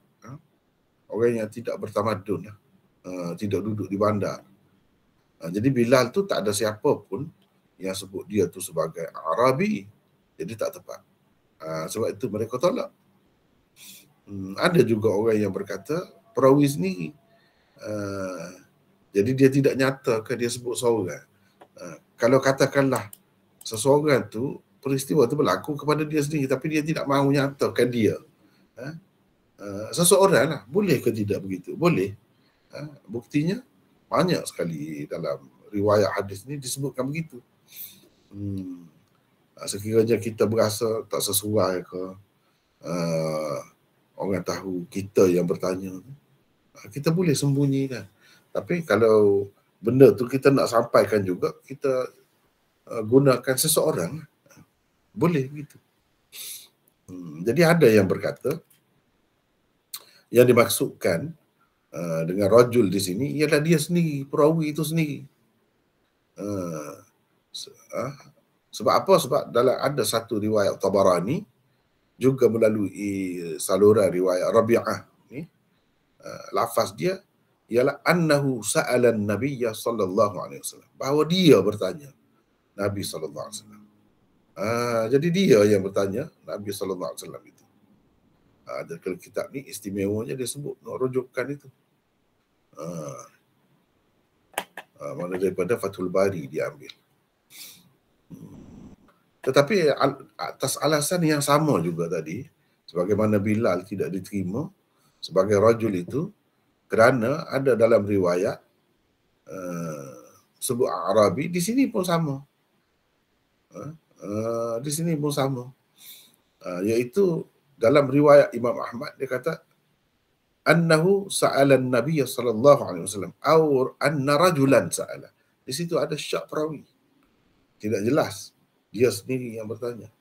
S1: Orang yang tidak bertamadun, tidak duduk di bandar. Jadi Bilal tu tak ada siapa pun yang sebut dia tu sebagai Arabi. Jadi tak tepat. Sebab itu mereka tolak. Ada juga orang yang berkata perawi sendiri. Jadi dia tidak nyatakan dia sebut seorang. Kalau katakanlah seseorang tu, peristiwa tu berlaku kepada dia sendiri, tapi dia tidak mahu nyatakan dia. Seseorang lah. Boleh ke tidak begitu? Boleh. Buktinya banyak sekali dalam riwayat hadis ni disebutkan begitu. Sekiranya kita berasa tak sesuai ke, orang tahu kita yang bertanya, kita boleh sembunyikan. Tapi kalau benda tu kita nak sampaikan juga, kita gunakan seseorang. Boleh begitu. Jadi ada yang berkata, yang dimaksudkan dengan rajul di sini ialah dia sendiri, perawi itu sendiri. Sebab apa? Sebab dalam ada satu riwayat Tabarani juga melalui saluran riwayat Rabi'ah ni, lafaz dia ialah annahu sa'ala an-nabiyya sallallahu alaihi wasallam, bahawa dia bertanya Nabi sallallahu alaihi wasallam. Jadi dia yang bertanya Nabi sallallahu alaihi wasallam itu. Dan kalau kitab ni istimewanya dia sebut rujukan itu. Mana daripada Fathul Bari diambil. Tetapi atas alasan yang sama juga tadi, sebagaimana Bilal tidak diterima sebagai rajul itu kerana ada dalam riwayat sebut Arabi, di sini pun sama. Di sini pun sama. Iaitu dalam riwayat Imam Ahmad dia kata annahu sa'ala an-nabiy sallallahu alaihi wasallam aw anna rajulan sa'ala. Di situ ada syak perawi. Tidak jelas. Dia sendiri yang bertanya.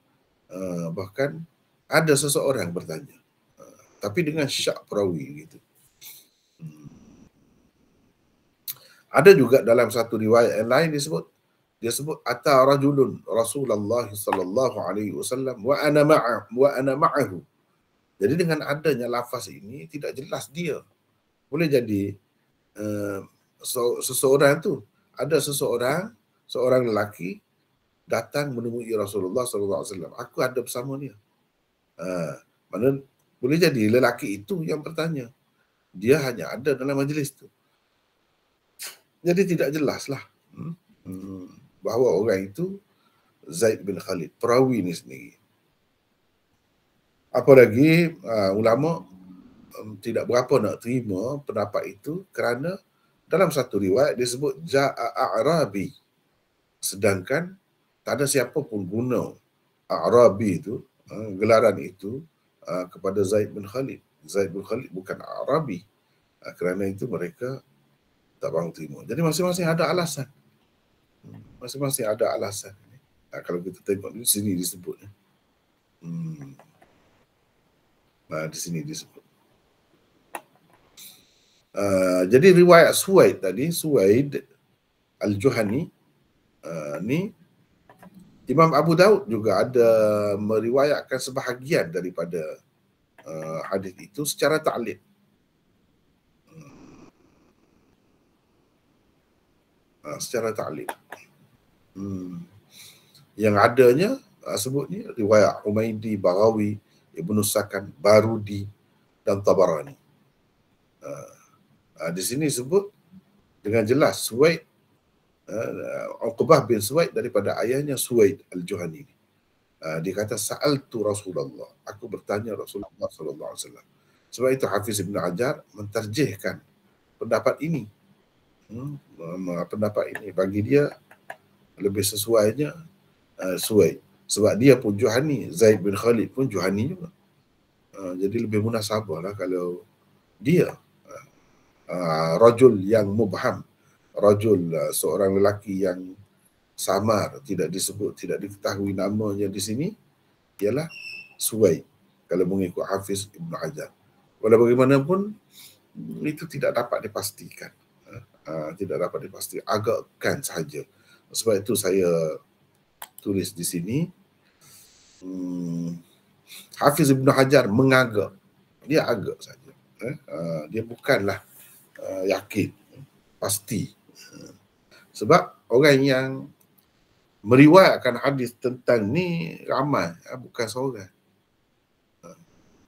S1: Bahkan ada seseorang bertanya. Tapi dengan syak perawi gitu. Ada juga dalam satu riwayat yang lain dia sebut ata rajulun Rasulullah sallallahu alaihi wasallam wa ana ma'ahu. Jadi dengan adanya lafaz ini tidak jelas dia. Boleh jadi seseorang tu ada seorang lelaki datang menemui Rasulullah sallallahu alaihi wasallam. Aku ada bersama dia. Mana boleh jadi lelaki itu yang bertanya. Dia hanya ada dalam majlis tu. Jadi tidak jelaslah bahawa orang itu Zaid bin Khalid, perawi ni sendiri. Apalagi ulama tidak berapa nak terima pendapat itu kerana dalam satu riwayat disebut Ja'a A'rabi. Sedangkan tak ada siapa pun guna A'rabi itu, gelaran itu kepada Zaid bin Khalid. Zaid bin Khalid bukan A'rabi. Kerana itu mereka tak mahu terima. Jadi masing-masing ada alasan. Masing-masing ada alasan. Kalau kita tengok di sini disebut. Di sini disebut. Jadi riwayat Suwaid tadi, Suwaid Al-Juhani, ni Imam Abu Daud juga ada meriwayatkan sebahagian daripada hadis itu secara ta'liq. Secara ta'liq. Yang adanya sebutnya riwayat Humaidi, Baghawi, Ibnu Sakan, Barudi dan Tabarani. Di sini sebut dengan jelas Suwaid, Uqbah bin Suwaid daripada ayahnya Suwaid Al-Juhani. Dia kata sa'altu Rasulullah, aku bertanya Rasulullah sallallahu alaihi wasallam. Sebab itu Hafiz Ibn Hajar mentarjihkan pendapat ini. Pendapat ini bagi dia lebih sesuainya Suwaid. Sebab dia pun Juhani, Zaid bin Khalid pun Juhani juga. Jadi lebih munasabah lah kalau dia rajul yang mubham, rajul seorang lelaki yang samar, tidak disebut, tidak diketahui namanya di sini, ialah Suwaid kalau mengikut Hafiz Ibn Hajar. Walau bagaimanapun itu tidak dapat dipastikan. Tidak dapat dipastikan, agakkan sahaja. Sebab itu saya tulis di sini Hafiz Ibn Hajar mengagak, dia agak saja. Dia bukanlah yakin, pasti. Sebab orang yang meriwayatkan hadis tentang ni ramai, bukan seorang.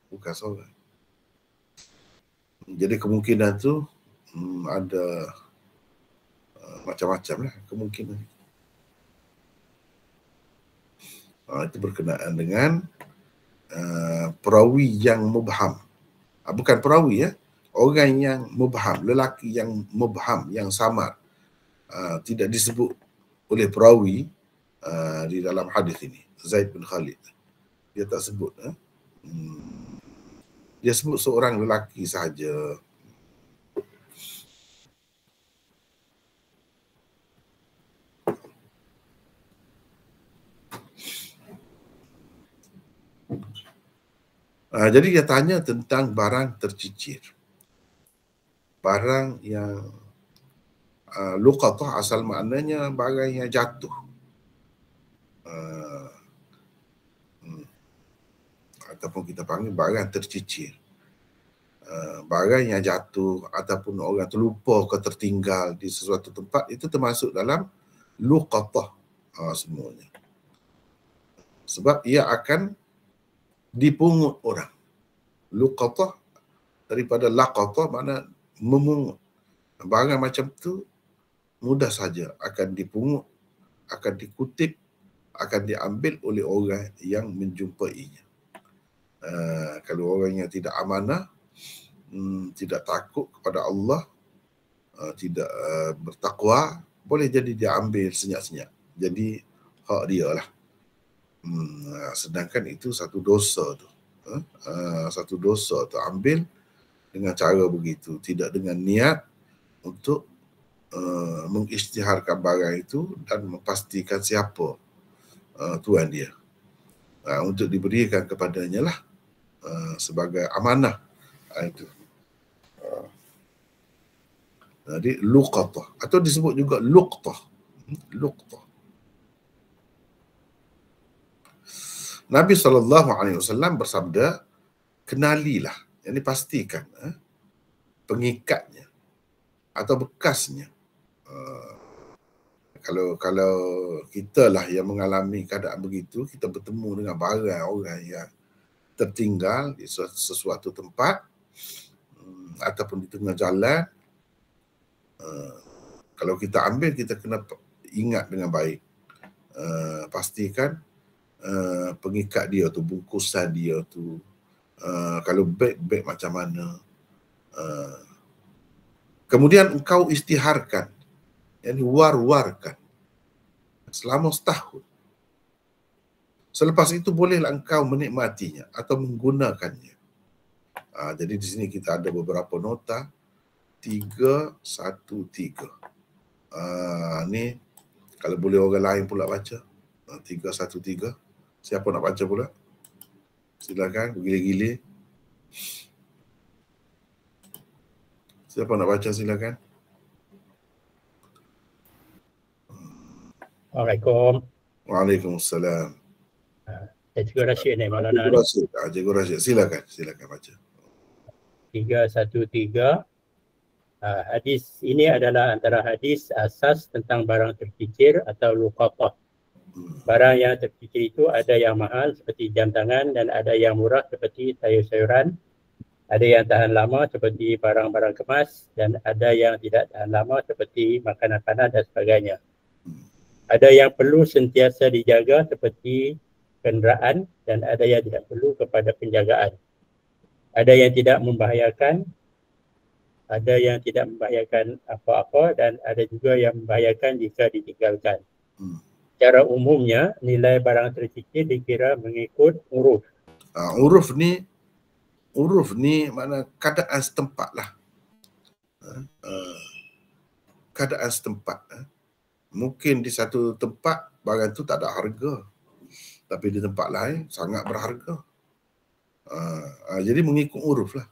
S1: Bukan seorang. Jadi kemungkinan tu ada macam-macam lah kemungkinan. Itu berkenaan dengan perawi yang mubham. Bukan perawi ya, orang yang mubham, lelaki yang mubham, yang samar, tidak disebut oleh perawi di dalam hadis ini. Zaid bin Khalid, dia tak sebut. Dia sebut seorang lelaki sahaja. Jadi dia tanya tentang barang tercicir. Barang yang luqatah asal maknanya barang yang jatuh. Ataupun kita panggil barang tercicir. Barang yang jatuh ataupun orang terlupa ke tertinggal di sesuatu tempat, itu termasuk dalam luqatah semuanya. Sebab ia akan dipungut orang. Luqatah daripada laqatah makna memungut. Barang macam tu mudah saja akan dipungut, akan dikutip, akan diambil oleh orang yang menjumpainya. Kalau orang yang tidak amanah, tidak takut kepada Allah, tidak bertakwa, boleh jadi dia ambil senyap-senyap. Jadi hak dia lah. Sedangkan itu satu dosa tu. Satu dosa tu ambil dengan cara begitu, tidak dengan niat untuk mengisytiharkan barang itu dan memastikan siapa tuan dia, untuk diberikan kepadanya lah sebagai amanah. Itu. Jadi luqatah atau disebut juga luqtah. Luqtah. Nabi SAW bersabda, kenalilah, yang dipastikan pengikatnya atau bekasnya. Kalau kita lah yang mengalami keadaan begitu, kita bertemu dengan barang orang yang tertinggal di sesuatu tempat ataupun di tengah jalan, kalau kita ambil, kita kena ingat dengan baik, pastikan pengikat dia tu, bungkusan dia tu, kalau beg macam mana, kemudian engkau isytiharkan, yakni war-warkan selama setahun. Selepas itu bolehlah engkau menikmatinya atau menggunakannya. Jadi di sini kita ada beberapa nota. 313. Ni kalau boleh orang lain pula baca. 313. Siapa nak baca pula? Silakan, bergila-gila. Siapa nak baca, silakan.
S3: Assalamualaikum.
S1: Waalaikumsalam.
S3: Cikgu Rashid ni, Maulana.
S1: Cikgu Rashid, silakan baca.
S3: 313. Hadis ini adalah antara hadis asas tentang barang tercicir atau luqatah. Barang yang tercicir itu ada yang mahal seperti jam tangan dan ada yang murah seperti sayur-sayuran. Ada yang tahan lama seperti barang-barang kemas dan ada yang tidak tahan lama seperti makanan panas dan sebagainya. Ada yang perlu sentiasa dijaga seperti kenderaan dan ada yang tidak perlu kepada penjagaan. Ada yang tidak membahayakan, ada yang tidak membahayakan apa-apa dan ada juga yang membahayakan jika ditinggalkan. Secara umumnya, nilai barang tercicir dikira mengikut uruf.
S1: Uruf ni makna keadaan setempat lah. Keadaan setempat. Mungkin di satu tempat barang tu tak ada harga, tapi di tempat lain sangat berharga. Jadi mengikut uruf lah.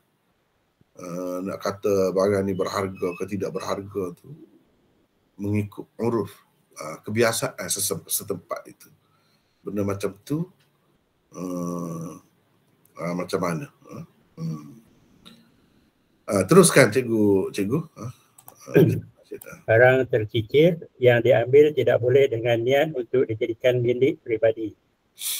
S1: Nak kata barang ni berharga ke tidak berharga tu mengikut uruf, kebiasaan setempat itu. Benda macam tu macam mana? Teruskan cikgu.
S3: Barang tercicir yang diambil tidak boleh dengan niat untuk dijadikan milik peribadi.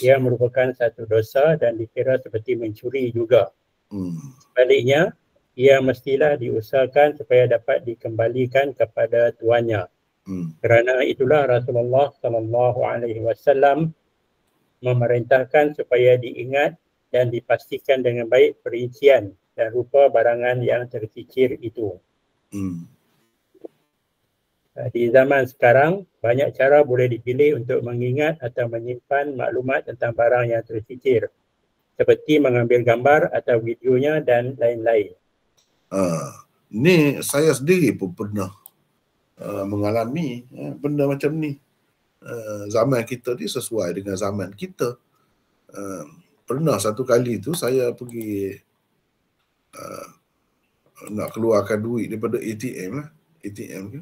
S3: Ia merupakan satu dosa dan dikira seperti mencuri juga. Sebaliknya, ia mestilah diusahakan supaya dapat dikembalikan kepada tuannya. Kerana itulah Rasulullah SAW memerintahkan supaya diingat dan dipastikan dengan baik perincian dan rupa barangan yang tercicir itu. Di zaman sekarang, banyak cara boleh dipilih untuk mengingat atau menyimpan maklumat tentang barang yang tercicir, seperti mengambil gambar atau videonya dan lain-lain.
S1: Ni saya sendiri pun pernah mengalami benda macam ni. Zaman kita ni sesuai dengan zaman kita. Pernah satu kali tu saya pergi nak keluarkan duit daripada ATM lah. ATM ke.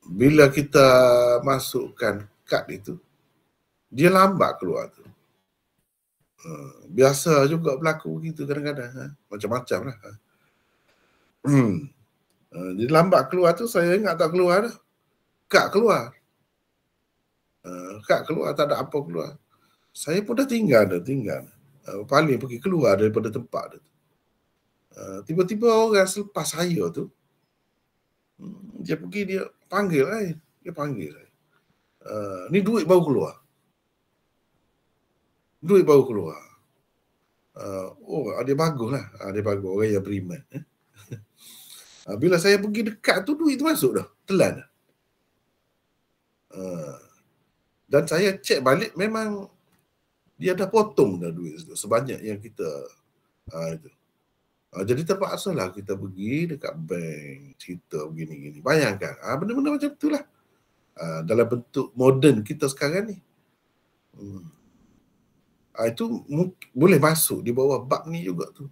S1: Bila kita masukkan kad itu, dia lambat keluar tu. Biasa juga berlaku begitu kadang-kadang. Macam-macam lah. Jadi lambat keluar tu, saya ingat tak keluar dah. Kad keluar. Kad keluar, tak ada apa keluar. Saya pun dah tinggal. Paling pergi keluar daripada tempat tu. Tiba-tiba orang selepas saya tu, dia pergi, dia panggil saya. Ni duit baru keluar. Dia bagus lah. Dia bagus, orang yang beriman. Bila saya pergi dekat tu, duit tu masuk dah. Telan dah. Dan saya cek balik, memang dia dah potong dah duit tu sebanyak yang kita itu. Jadi terpaksalah kita pergi dekat bank, cerita begini-gini. Bayangkan, benda-benda macam itulah. Dalam bentuk moden kita sekarang ni. Itu boleh masuk di bawah bab ni juga tu.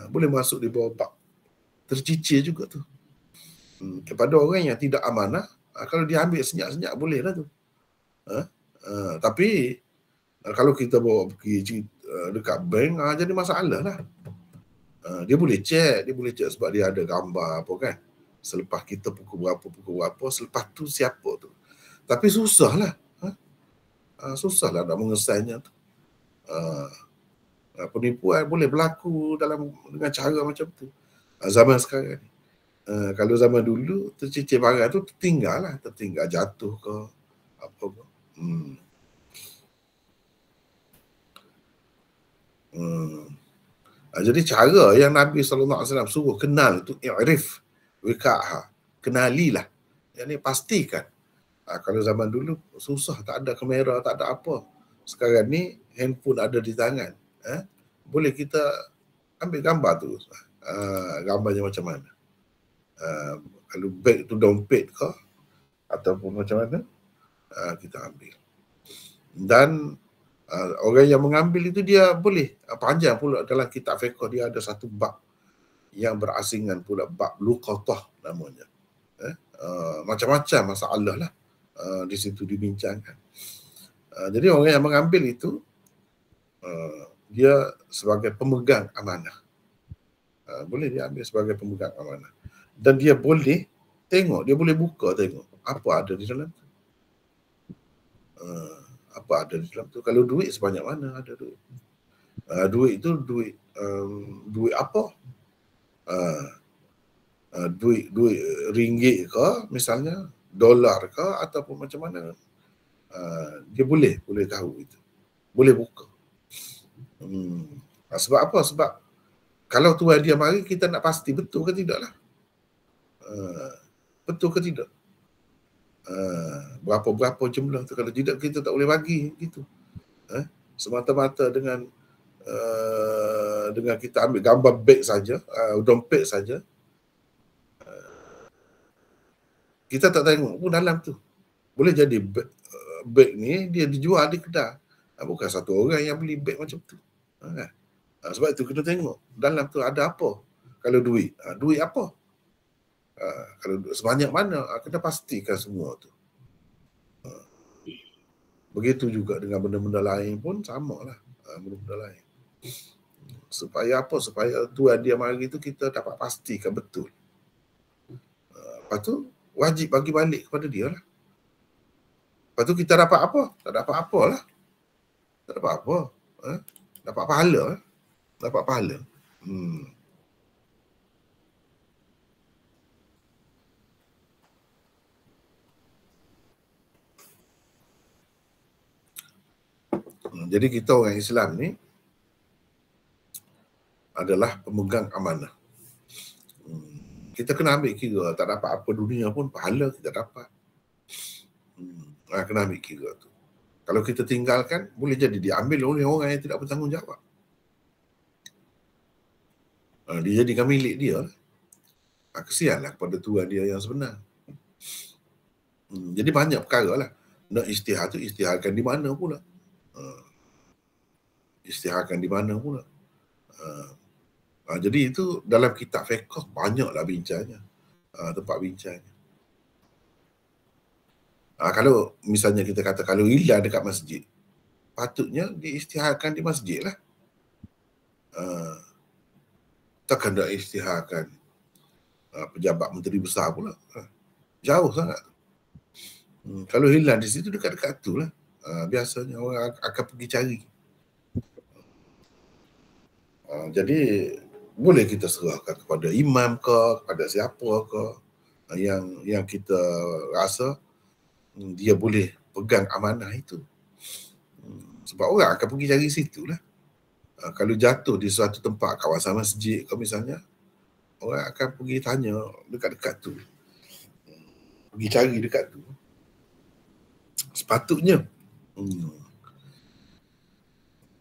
S1: Boleh masuk di bawah bab tercicir juga tu. Kepada orang yang tidak amanah, kalau dia ambil senyap-senyap boleh lah tu. Tapi kalau kita bawa pergi dekat bank, jadi masalah lah. Dia boleh check sebab dia ada gambar apa kan. Selepas kita pukul berapa, selepas tu siapa tu. Tapi susahlah. Susahlah nak mengesannya tu. Penipuan boleh berlaku dengan cara macam tu. Zaman sekarang ni. Kalau zaman dulu tercicir barang tu tertinggal jatuh ke apa ke. Jadi cara yang Nabi SAW suruh kenal tu i'rif wika'ha, kenalilah. Yang ni pastikan. Kalau zaman dulu susah, tak ada kamera, tak ada apa. Sekarang ni handphone ada di tangan. Boleh kita ambil gambar tu. Gambarnya macam mana. Kalau beg tu dompet ke ataupun macam mana, kita ambil. Dan orang yang mengambil itu dia boleh panjang pula dalam kitab fiqh, dia ada satu bab yang berasingan pula, bab luqatah namanya. Macam-macam masalah lah di situ dibincangkan. Jadi orang yang mengambil itu dia sebagai pemegang amanah. Boleh dia ambil sebagai pemegang amanah. Dan dia boleh tengok, dia boleh buka tengok apa ada di dalam tu. Apa ada di dalam tu. Kalau duit sebanyak mana ada duit. Duit itu duit apa? Duit ringgit ke misalnya, dolar ke ataupun macam mana. Dia boleh tahu itu. Boleh buka. Sebab apa? Sebab kalau tuan dia mari, kita nak pasti betul ke tidak lah. Betul ke tidak. Berapa jumlah tu. Kalau tidak, kita tak boleh bagi gitu. Semata-mata dengan kita ambil gambar beg saja, dompet saja, kita tak tengok pun dalam tu. Boleh jadi beg ni dia dijual di kedai. Bukan satu orang yang beli beg macam tu. Sebab itu kena tengok dalam tu ada apa. Kalau duit, duit apa? Kalau sebanyak mana, kena pastikan semua tu. Begitu juga dengan benda-benda lain pun sama lah. Benda-benda lain. Supaya apa? Supaya tuan dia mari tu kita dapat pastikan betul. Lepas tu wajib bagi balik kepada dia lah. Lepas tu kita dapat apa? Tak dapat apa lah. Tak dapat apa. Dapat pahala. Dapat pahala. Jadi kita orang Islam ni adalah pemegang amanah. Kita kena ambil kira, tak dapat apa dunia pun pahala kita dapat. Kena ambil kira tu. Kalau kita tinggalkan, boleh jadi diambil oleh orang yang tidak bertanggungjawab. Dia jadikan milik dia. Kesianlah kepada tuan dia yang sebenar. Jadi banyak perkara lah. Nak istihar tu, istiharkan di mana pula. Istiharkan di mana pula. Jadi itu dalam kitab fiqh banyaklah bincangnya. Tempat bincangnya. Kalau misalnya kita kata kalau hilang dekat masjid, patutnya diistiharkan di masjid lah. Takkan nak istiharkan pejabat menteri besar pula. Jauh sangat. Kalau hilang di situ, dekat-dekat tu lah. Biasanya orang akan pergi cari. Jadi boleh kita serahkan kepada imam ke, kepada siapa ke yang kita rasa dia boleh pegang amanah itu. Sebab orang akan pergi cari situ lah. Kalau jatuh di suatu tempat kawasan masjid ke misalnya, orang akan pergi tanya dekat-dekat tu. Pergi cari dekat tu. Sepatutnya.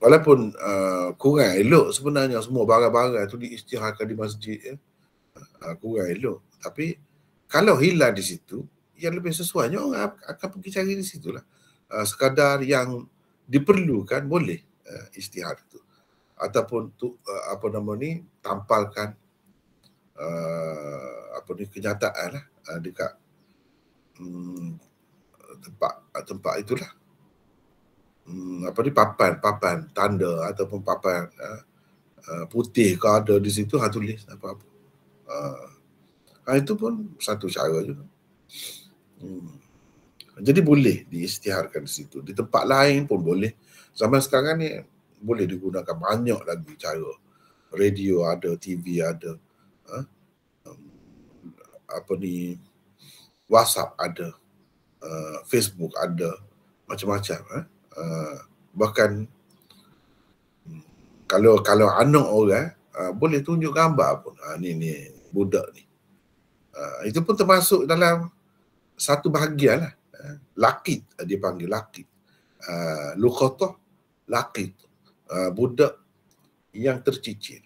S1: walaupun kurang elok sebenarnya semua barang-barang tu diisytiharkan di masjid ya. Kurang elok, tapi kalau hilang di situ yang lebih sesuainya orang akan pergi cari di situlah. Sekadar yang diperlukan boleh isytihar itu, ataupun tu apa nama ni, tampalkan apa ni, kenyataan lah dekat tempat itulah, apa ni, papan tanda ataupun papan putih ke ada di situ, tulis apa-apa. Itu pun satu cara juga. Jadi boleh diisytiharkan di situ. Di tempat lain pun boleh. Zaman sekarang ni boleh digunakan banyak lagi cara. Radio ada, TV ada, apa ni, WhatsApp ada, Facebook ada, macam-macam. Bahkan kalau anak orang boleh tunjuk gambar pun. Ni budak ni. Itu pun termasuk dalam satu bahagian lah. Lakit, dia panggil lakit. Luqatah, lakit. Budak yang tercicir,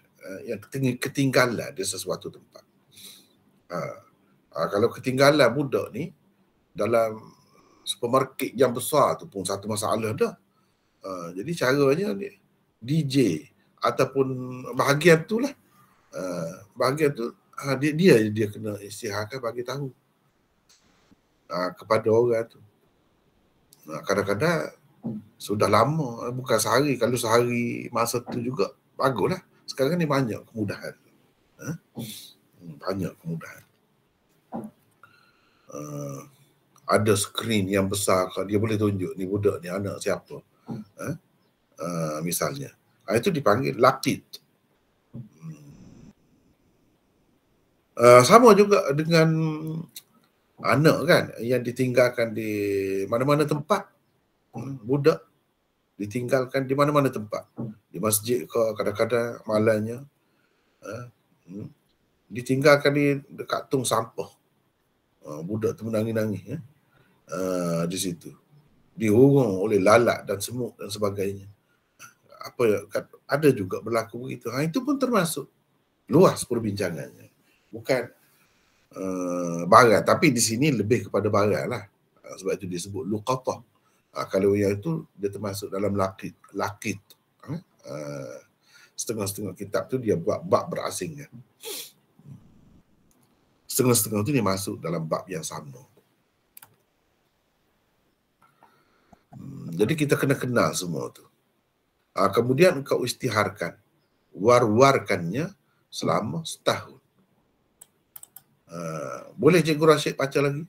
S1: yang ketinggalan di sesuatu tempat. Kalau ketinggalan budak ni dalam supermarket yang besar tu pun satu masalah dah. Jadi caranya DJ ataupun bahagian tu lah, bahagian tu dia kena isytiharkan, bagi tahu kepada orang tu. Kadang-kadang sudah lama, bukan sehari. Kalau sehari masa tu juga baguslah. Sekarang ni banyak kemudahan. Banyak kemudahan. Ada skrin yang besar, dia boleh tunjuk ni budak ni anak siapa. Misalnya. Itu dipanggil lakit. Sama juga dengan anak kan, yang ditinggalkan di mana-mana tempat. Budak ditinggalkan di mana-mana tempat. Di masjid ke, kadang-kadang malamnya ditinggalkan dekat tong sampah. Budak tu menangis-nangis di situ. Dihurung oleh lalat dan semut dan sebagainya. Ada juga berlaku begitu. Itu pun termasuk luas perbincangannya. Bukan barang, tapi di sini lebih kepada barang lah. Sebab itu disebut luqatah. Kalau yang itu dia termasuk dalam lakit. Setengah-setengah kitab tu dia buat bab berasing kan. Setengah-setengah tu dia masuk dalam bab yang sama. Jadi kita kena kenal semua tu. Kemudian kau isytiharkan, war-warkannya selama setahun. Boleh Cikgu Rashid baca lagi?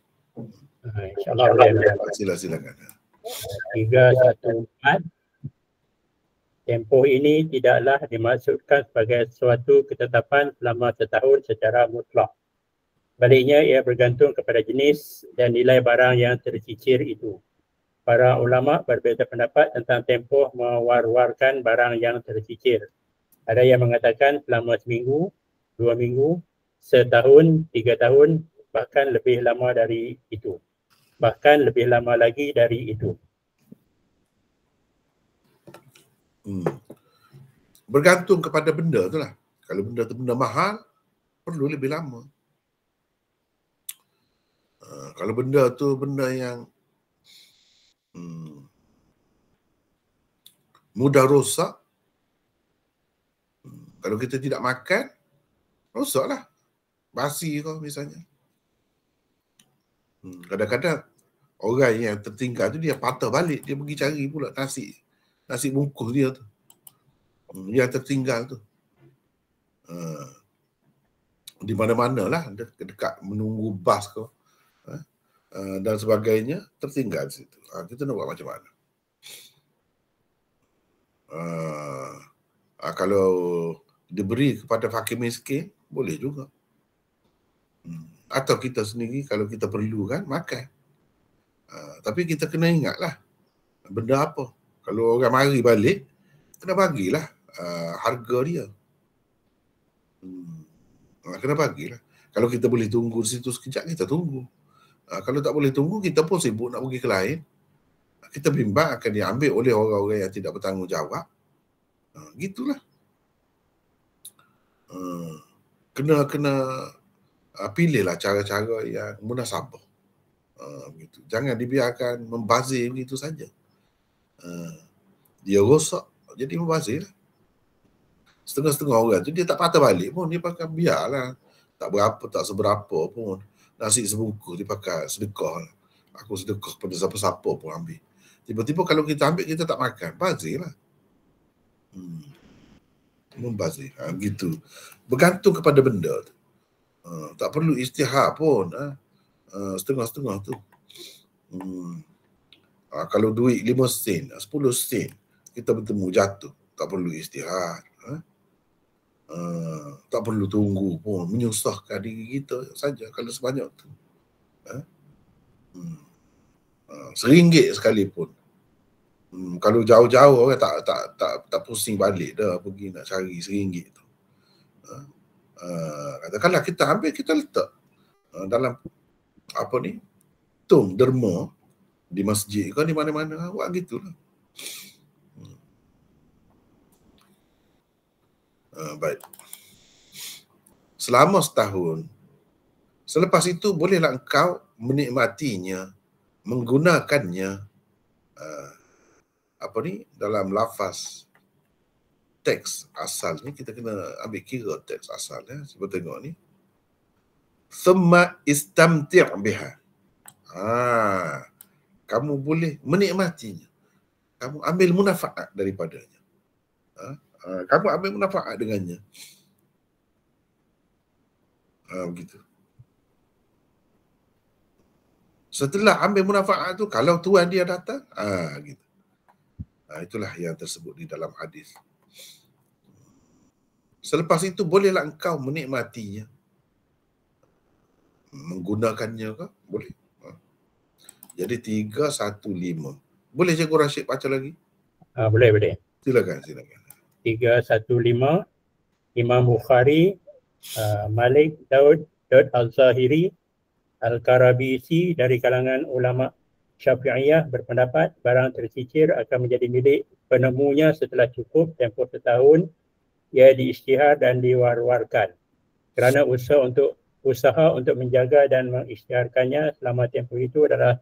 S3: InsyaAllah boleh.
S1: Silakan.
S3: 314. Tempoh ini tidaklah dimaksudkan sebagai suatu ketetapan selama setahun secara mutlak. Baliknya ia bergantung kepada jenis dan nilai barang yang tercicir itu. Para ulama berbeza pendapat tentang tempoh mewar-warkan barang yang tercicir. Ada yang mengatakan selama seminggu, 2 minggu, setahun, 3 tahun, bahkan lebih lama dari itu. Bahkan lebih lama lagi dari itu.
S1: Bergantung kepada benda tu lah. Kalau benda tu benda mahal, perlu lebih lama. Kalau benda tu benda yang mudah rosak, kalau kita tidak makan, rosaklah. Basi kau misalnya. Kadang-kadang orang yang tertinggal tu dia patah balik, dia pergi cari pula nasi bungkus dia tu. Yang tertinggal tu. Di mana-mana lah, dekat menunggu bas kau. Dan sebagainya, tertinggal di situ. Kita nak buat macam mana? Kalau diberi kepada fakir miskin, boleh juga. Atau kita sendiri kalau kita perlu kan, makan. Tapi kita kena ingatlah, benda apa. Kalau orang mari balik, kena bagilah harga dia. Kena bagilah. Kalau kita boleh tunggu di situ sekejap, kita tunggu. Kalau tak boleh tunggu, kita pun sibuk nak pergi ke lain. Kita bimbang akan diambil oleh orang-orang yang tidak bertanggungjawab. Gitulah. Kena pilihlah cara-cara yang munasabah. Gitu. Jangan dibiarkan membazir begitu saja. Dia rosak, jadi membazir. Setengah-setengah orang tu dia tak patah balik pun, dia pakai biarlah. Tak seberapa pun. Nasi sebungkus dia pakai sedekah. Aku sedekah pada siapa-siapa pun ambil. Tiba-tiba kalau kita ambil, kita tak makan, bazir lah. Membazir. Gitu. Bergantung kepada benda tu. Tak perlu istihar pun. Setengah-setengah tu. Kalau duit 5 sen, 10 sen, kita bertemu jatuh. Tak perlu istihar. Tak perlu tunggu pun, menyusahkan diri kita saja kalau sebanyak tu. RM1 sekalipun. Kalau jauh-jauh orang tak pusing balik dah pergi nak cari RM1 tu. Katakanlah kita ambil, kita letak dalam apa ni, tung derma di masjid ke di mana-mana, buat gitulah. Baik. Selama setahun, selepas itu bolehlah engkau menikmatinya, menggunakannya dalam lafaz teks asalnya. Kita kena ambil kira teks asalnya. Cuba tengok ni. Thumma istamti' biha. Kamu boleh menikmatinya. Kamu ambil munafaat daripadanya. Kamu ambil munafaat dengannya. Begitu. Setelah ambil munafaat tu, kalau Tuhan dia datang, gitu. Itulah yang tersebut di dalam hadis. Selepas itu bolehlah engkau menikmatinya, menggunakannya ke? Boleh. Jadi 315. Boleh Cikgu Rashid baca lagi?
S3: Boleh.
S1: Silakan.
S3: 315, Imam Bukhari, Malik Daud Al-Zahiri, Al-Karabisi dari kalangan ulama Syafi'iyah berpendapat barang tercicir akan menjadi milik penemunya setelah cukup tempoh setahun ia diisytihar dan diwar-warkan. Kerana usaha untuk menjaga dan mengisytiharkannya selama tempoh itu adalah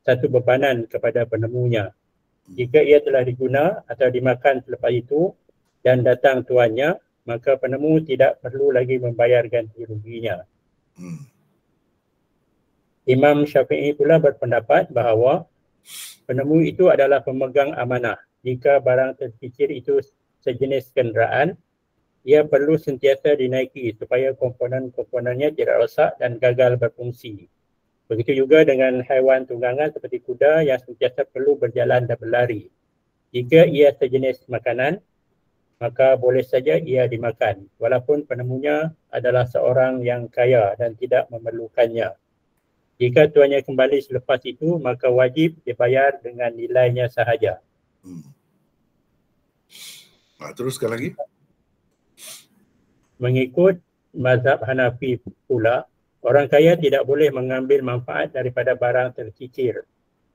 S3: satu bebanan kepada penemunya. Jika ia telah diguna atau dimakan selepas itu dan datang tuannya, maka penemu tidak perlu lagi membayar ganti ruginya. Imam Syafi'i pula berpendapat bahawa penemu itu adalah pemegang amanah. Jika barang tercicir itu sejenis kenderaan, ia perlu sentiasa dinaiki supaya komponen-komponennya tidak rosak dan gagal berfungsi. Begitu juga dengan haiwan tunggangan seperti kuda yang sentiasa perlu berjalan dan berlari. Jika ia sejenis makanan, maka boleh saja ia dimakan, walaupun penemunya adalah seorang yang kaya dan tidak memerlukannya. Jika tuannya kembali selepas itu, maka wajib dibayar dengan nilainya sahaja.
S1: Teruskan lagi.
S3: Mengikut mazhab Hanafi pula, orang kaya tidak boleh mengambil manfaat daripada barang tercicir.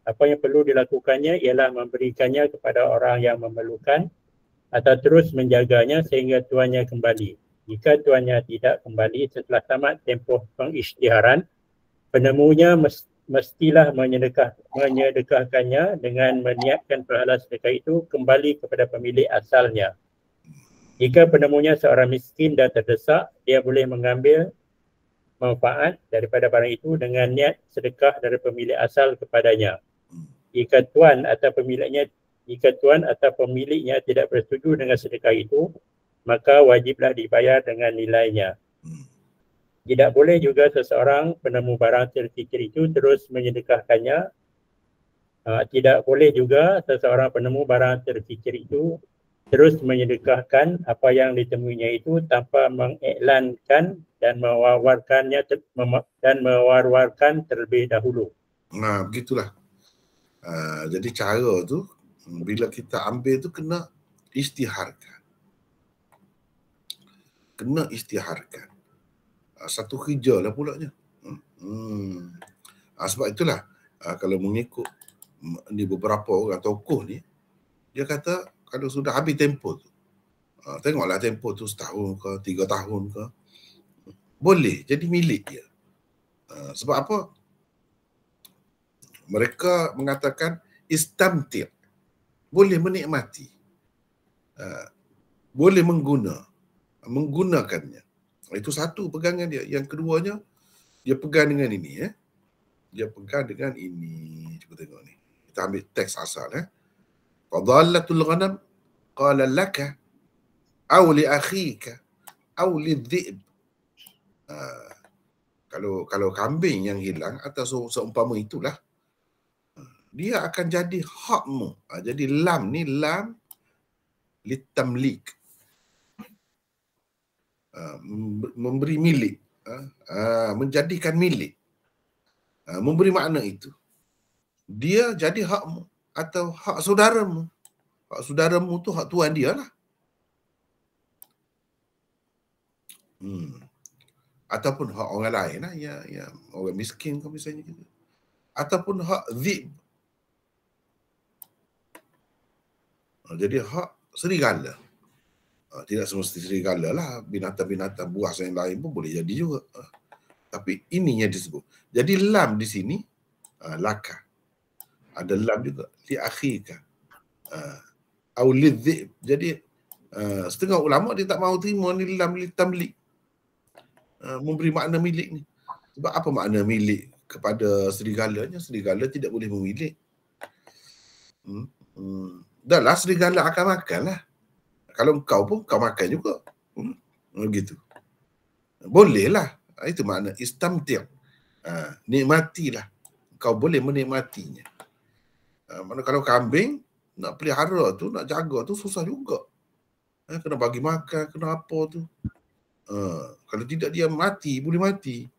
S3: Apa yang perlu dilakukannya ialah memberikannya kepada orang yang memerlukan atau terus menjaganya sehingga tuannya kembali. Jika tuannya tidak kembali setelah tamat tempoh pengisytiharan, penemunya mestilah menyedekahkannya dengan meniatkan pahala sedekah itu kembali kepada pemilik asalnya. Jika penemunya seorang miskin dan terdesak, dia boleh mengambil manfaat daripada barang itu dengan niat sedekah dari pemilik asal kepadanya. Jika tuan atau pemiliknya tidak bersetuju dengan sedekah itu, maka wajiblah dibayar dengan nilainya. Tidak boleh juga seseorang penemu barang tercicir itu terus menyedekahkannya. Tidak boleh juga seseorang penemu barang tercicir itu terus menyedekahkan apa yang ditemuinya itu tanpa mengiklankan dan mewarwarkan terlebih dahulu.
S1: Begitulah. Jadi cara tu, bila kita ambil tu kena isytiharkan. Satu kerja lah pulaknya. Sebab itulah kalau mengikut ni beberapa orang tokoh ni, dia kata kalau sudah habis tempoh tu, Tengoklah tempoh tu setahun ke, 3 tahun ke. Boleh jadi milik dia. Sebab apa? Mereka mengatakan istamti'. Boleh menikmati. Boleh menggunakannya. Itu satu pegangan dia. Yang keduanya, dia pegang dengan ini. Dia pegang dengan ini. Cuba tengok ni. Kita ambil teks asal. Fadallatul ghanam qala laka aw li akhika aw li dhi'b. Kalau kambing yang hilang atau seumpama itulah, dia akan jadi hakmu. Jadi lam ni lam litamlik. Memberi milik. Menjadikan milik. Memberi makna itu. Dia jadi hakmu atau hak saudaramu. Hak saudaramu tu hak tuan dia lah. Ataupun hak orang lain lah, ya orang miskin ke misalnya gitu. Ataupun hak dhib. Jadi hak serigala. Tidak semesti serigala lah, binatang-binatang buas yang lain pun boleh jadi juga. Tapi ini yang disebut. Jadi lam di sini laka. Ada lam juga li akhika. Au lidhib. Jadi setengah ulama dia tak mahu terima ni lam li tamlik. Memberi makna milik ni. Sebab apa makna milik kepada serigalanya? Serigala tidak boleh memilik. Dah lah, serigala akan makan lah. Kalau kau pun kau makan juga. Gitu. Boleh lah. Itu makna istamti'. Nikmatilah. Kau boleh menikmatinya. Mana kalau kambing, nak pelihara tu, nak jaga tu susah juga. Kena bagi makan, kena apa tu. Kalau tidak dia mati, boleh mati.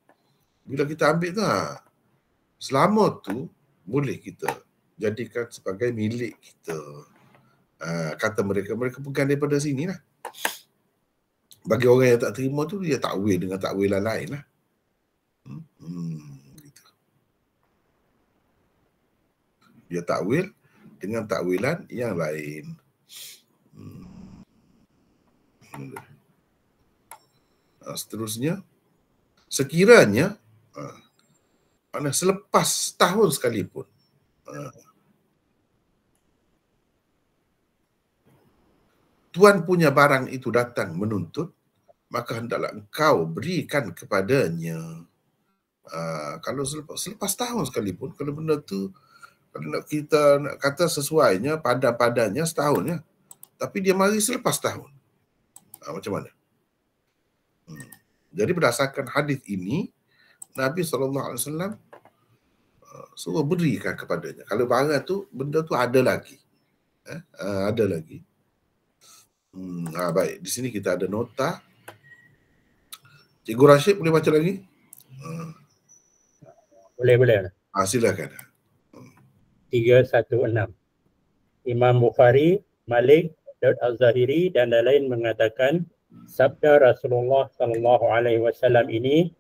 S1: Bila kita ambil tu, selama tu boleh kita jadikan sebagai milik kita. Kata mereka pegang daripada sini lah. Bagi orang yang tak terima tu, dia takwil dengan takwilan lain lah. Gitu. Dia takwil dengan takwilan yang lain. Seterusnya, sekiranya selepas tahun sekalipun tuan punya barang itu datang menuntut, maka hendaklah engkau berikan kepadanya. Kalau selepas tahun sekalipun, kalau benda tu, kalau kita nak kata sesuainya, padannya setahunnya, tapi dia mari selepas tahun, macam mana? Jadi berdasarkan hadis ini, Nabi SAW suruh berikan kepadanya. Kalau barang tu, benda tu ada lagi. Ada lagi. Baik, di sini kita ada nota. Cikgu Rashid boleh baca lagi?
S3: Boleh.
S1: Silakan.
S3: 316. Imam Bukhari, Malik, Daud Al-Zahiri dan lain-lain mengatakan sabda Rasulullah SAW ini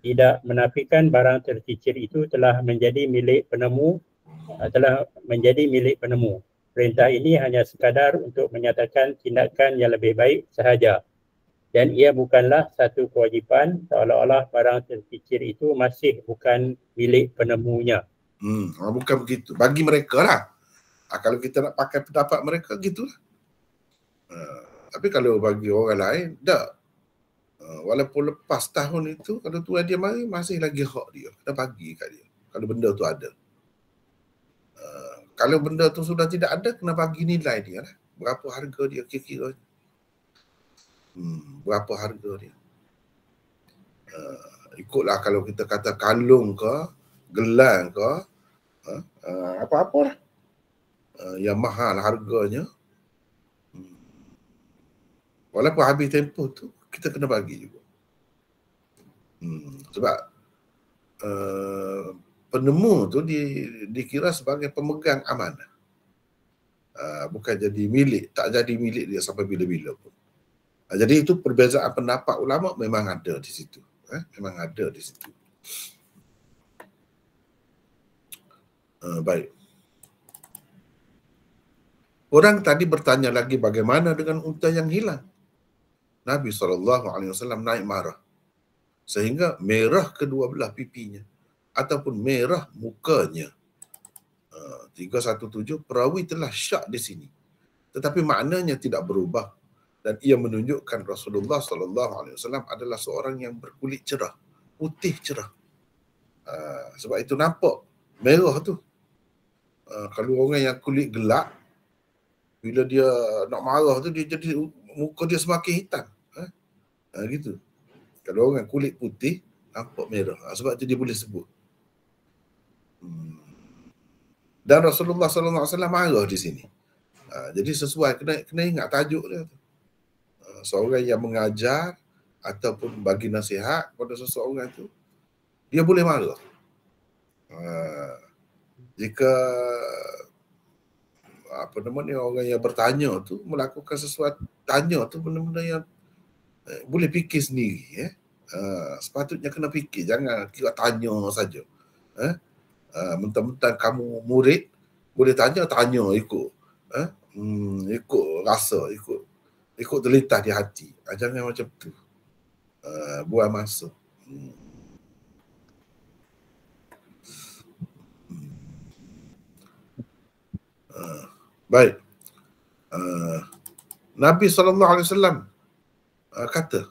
S3: tidak menafikan barang tercicir itu telah menjadi milik penemu. Perintah ini hanya sekadar untuk menyatakan tindakan yang lebih baik sahaja. Dan ia bukanlah satu kewajipan, seolah-olah barang tercicir itu masih bukan milik penemunya.
S1: Bukan begitu. Bagi mereka lah. Kalau kita nak pakai pendapat mereka, gitulah. Tapi kalau bagi orang lain, tak. Walaupun lepas tahun itu, kalau tuan dia mari, masih lagi hak dia. Kita bagi kat dia. Kalau benda tu ada. Kalau benda tu sudah tidak ada, kena bagi nilai dia lah. Berapa harga dia kira-kira. Berapa harga dia. Ikutlah kalau kita kata kalung ke, gelang ke, apa-apa lah. Yang mahal harganya. Walaupun habis tempoh tu, kita kena bagi juga. Sebab penemu tu dikira sebagai pemegang amanah. Bukan jadi milik, tak jadi milik dia sampai bila-bila pun. Jadi itu perbezaan pendapat ulama memang ada di situ. Memang ada di situ. Baik. Orang tadi bertanya lagi bagaimana dengan unta yang hilang. Nabi SAW naik marah. Sehingga merah kedua belah pipinya. Ataupun merah mukanya. 317, perawi telah syak di sini. Tetapi maknanya tidak berubah. Dan ia menunjukkan Rasulullah SAW adalah seorang yang berkulit cerah. Putih cerah. Sebab itu nampak merah tu. Kalau orang yang kulit gelap, bila dia nak marah tu, dia jadi muka dia semakin hitam. Gitu. Kalau orang kulit putih, nampak merah. Sebab tu dia boleh sebut. Dan Rasulullah SAW marah di sini. Jadi sesuai, kena ingat tajuk dia. Seorang yang mengajar ataupun bagi nasihat pada seseorang tu, dia boleh marah. Jika orang yang bertanya tu melakukan sesuatu, tanya tu benda-benda yang boleh fikir sendiri. Sepatutnya kena fikir, jangan kira tanya saja. Mentang-mentang kamu murid, boleh tanya ikut. Ikut rasa, ikut terlintas di hati. Jangan macam tu. Buang masa. Baik. Nabi SAW kata,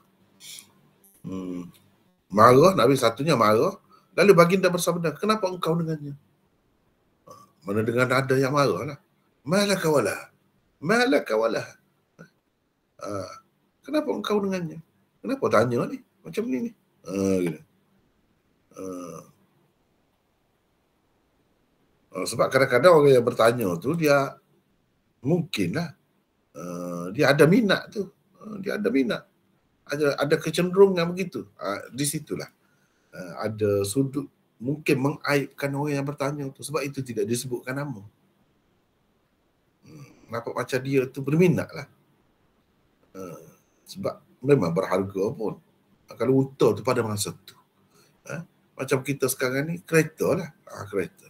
S1: marah, Nabi satunya marah, lalu baginda bersabda, kenapa engkau dengannya? Mana dengan nada yang marah lah. Malaka wala. Kenapa engkau dengannya? Kenapa tanya ni? Macam ni. Gitu. Sebab kadang-kadang orang yang bertanya tu, dia mungkinlah dia ada minat tu. Dia ada minat. Ada kecenderungan begitu. Di situlah ada sudut mungkin mengaibkan orang yang bertanya tu. Sebab itu tidak disebutkan nama. Nampak macam dia tu berminat lah. Sebab memang berharga pun. Kalau unta tu pada masa tu. Macam kita sekarang ni, kereta lah. Kereta.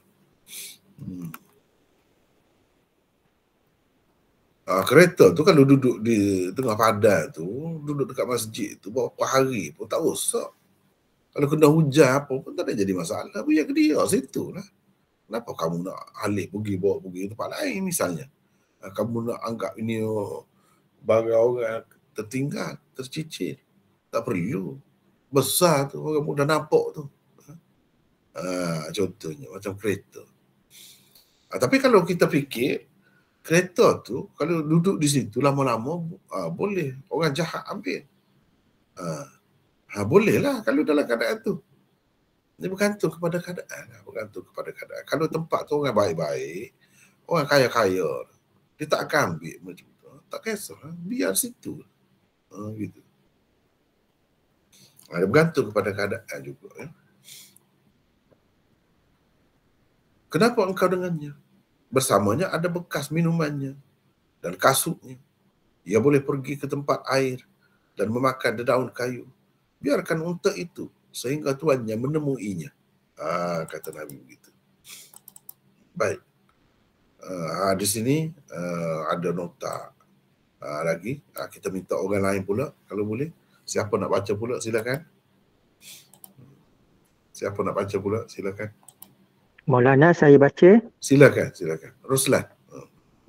S1: Kereta tu kalau duduk di tengah padang tu, duduk dekat masjid tu berapa hari pun tak rosak. Kalau kena hujan apa pun tak ada jadi masalah. Biar ke dia situ lah. Kenapa kamu nak alih bawa pergi tempat lain misalnya? Kamu nak anggap ini barang orang tertinggal, tercicir. Tak perlu. Besar tu, orang mudah nampak tu. Contohnya macam kereta. Tapi kalau kita fikir, kereta tu kalau duduk di situ lama-lama boleh orang jahat ambil. Boleh lah kalau dalam keadaan tu. Dia bergantung kepada keadaan. Kalau tempat tu orang baik-baik, orang kaya-kaya, dia tak akan ambil macam tu. Tak kisah, biar situ. Gitu. Dia bergantung kepada keadaan juga. Kenapa engkau dengannya? Bersamanya ada bekas minumannya dan kasutnya. Ia boleh pergi ke tempat air dan memakan dedaun kayu. Biarkan unta itu sehingga tuannya menemuinya. Kata Nabi begitu. Baik. Di sini ada nota lagi. Kita minta orang lain pula kalau boleh. Siapa nak baca pula silakan. Silakan.
S4: Maulana, saya baca.
S1: Silakan. Ruslan.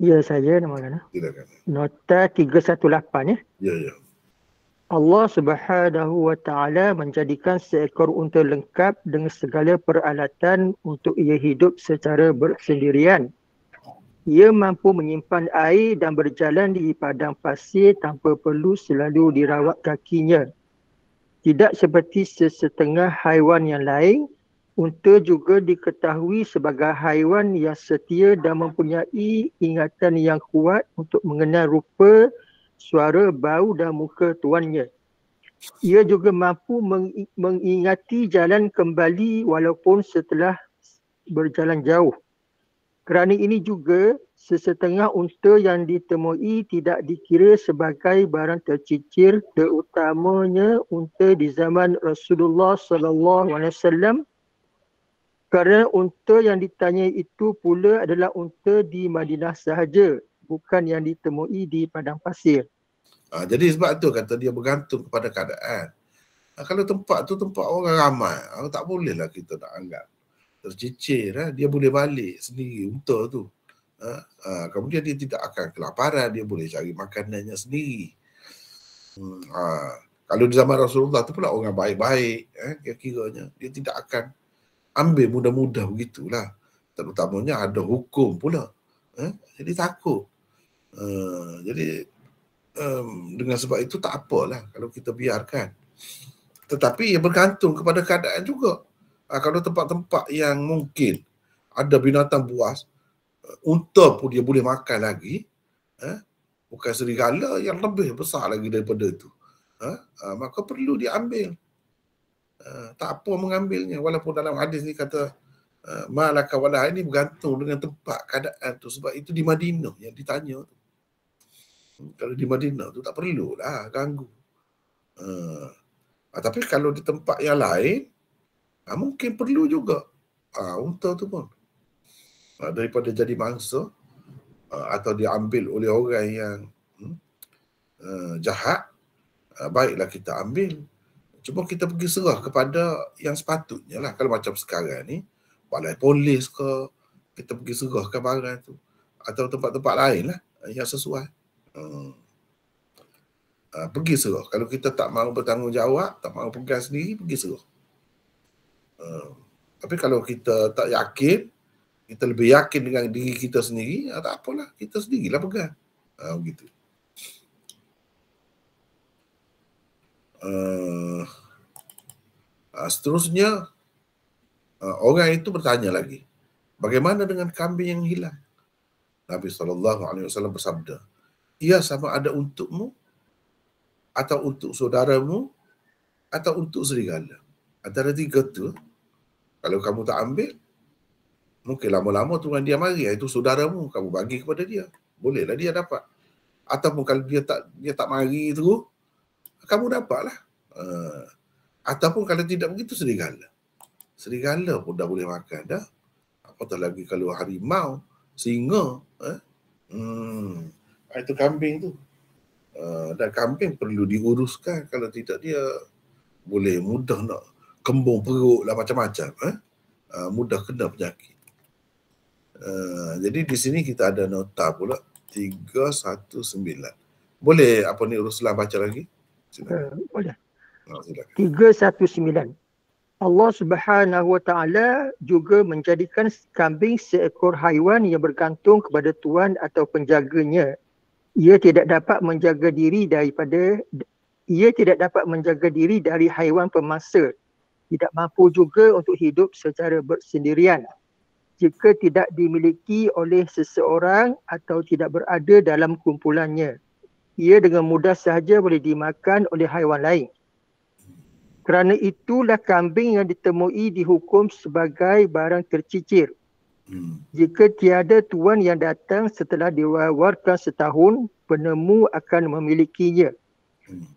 S4: Ya, saya Maulana.
S1: Silakan.
S4: Nota 318 ya.
S1: Ya.
S4: Allah Subhanahu wa Ta'ala menjadikan seekor unta lengkap dengan segala peralatan untuk ia hidup secara bersendirian. Ia mampu menyimpan air dan berjalan di padang pasir tanpa perlu selalu dirawat kakinya. Tidak seperti sesetengah haiwan yang lain, unta juga diketahui sebagai haiwan yang setia dan mempunyai ingatan yang kuat untuk mengenal rupa, suara, bau dan muka tuannya. Ia juga mampu mengingati jalan kembali walaupun setelah berjalan jauh. Kerana ini juga, sesetengah unta yang ditemui tidak dikira sebagai barang tercicir, terutamanya unta di zaman Rasulullah SAW. Kerana unta yang ditanya itu pula adalah unta di Madinah sahaja, bukan yang ditemui di padang pasir.
S1: Jadi sebab tu kata dia bergantung kepada keadaan. Kalau tempat tu tempat orang ramai, tak bolehlah kita nak anggap tercicir. Dia boleh balik sendiri unta tu. Kemudian dia tidak akan kelaparan, dia boleh cari makanannya sendiri. Kalau di zaman Rasulullah tu pula orang baik-baik, kira-kiranya dia tidak akan ambil mudah-mudah begitulah. Terutamanya ada hukum pula. Jadi takut. Jadi dengan sebab itu tak apalah kalau kita biarkan. Tetapi ia bergantung kepada keadaan juga. Kalau tempat-tempat yang mungkin ada binatang buas, unta pun dia boleh makan lagi, bukan serigala yang lebih besar lagi daripada itu, maka perlu diambil. Tak apa mengambilnya, walaupun dalam hadis ni kata malaka wala, ini bergantung dengan tempat keadaan tu. Sebab itu di Madinah yang ditanya tu. Kalau di Madinah tu tak perlulah ganggu. Tapi kalau di tempat yang lain, mungkin perlu juga unta tu pun. Daripada jadi mangsa atau diambil oleh orang yang jahat, baiklah kita ambil. Cuma kita pergi serah kepada yang sepatutnya lah. Kalau macam sekarang ni, balai polis ke, kita pergi serahkan barang tu. Atau tempat-tempat lain lah yang sesuai. Pergi serah. Kalau kita tak mahu bertanggungjawab, tak mahu pegang sendiri, pergi serah. Tapi kalau kita tak yakin, kita lebih yakin dengan diri kita sendiri, tak apalah, kita sendirilah pegang. Begitu. Seterusnya, orang itu bertanya lagi, bagaimana dengan kambing yang hilang? Nabi SAW bersabda, ia sama ada untukmu, atau untuk saudaramu, atau untuk serigala. Antara tiga tu, kalau kamu tak ambil, mungkin lama-lama Tuhan dia mari, itu saudaramu, kamu bagi kepada dia. Bolehlah dia dapat. Ataupun kalau dia tak mari tu, kamu dapatlah. Ataupun kalau tidak begitu, serigala. Serigala pun dah boleh makan dah. Apatah lagi kalau harimau, singa. Itu kambing tu. Dan kambing perlu diuruskan. Kalau tidak dia boleh mudah nak kembung perut lah, macam-macam. Mudah kena penyakit. Jadi di sini kita ada nota pula 319. Boleh apa ni Ruslan baca lagi?
S4: Boleh. 319. Allah Subhanahu Wa Taala juga menjadikan kambing seekor haiwan yang bergantung kepada tuan atau penjaganya. Ia tidak dapat menjaga diri dari haiwan pemangsa. Tidak mampu juga untuk hidup secara bersendirian jika tidak dimiliki oleh seseorang atau tidak berada dalam kumpulannya. Ia dengan mudah sahaja boleh dimakan oleh haiwan lain. Kerana itulah kambing yang ditemui dihukum sebagai barang tercicir. Jika tiada tuan yang datang setelah diwawarkan setahun, penemu akan memilikinya.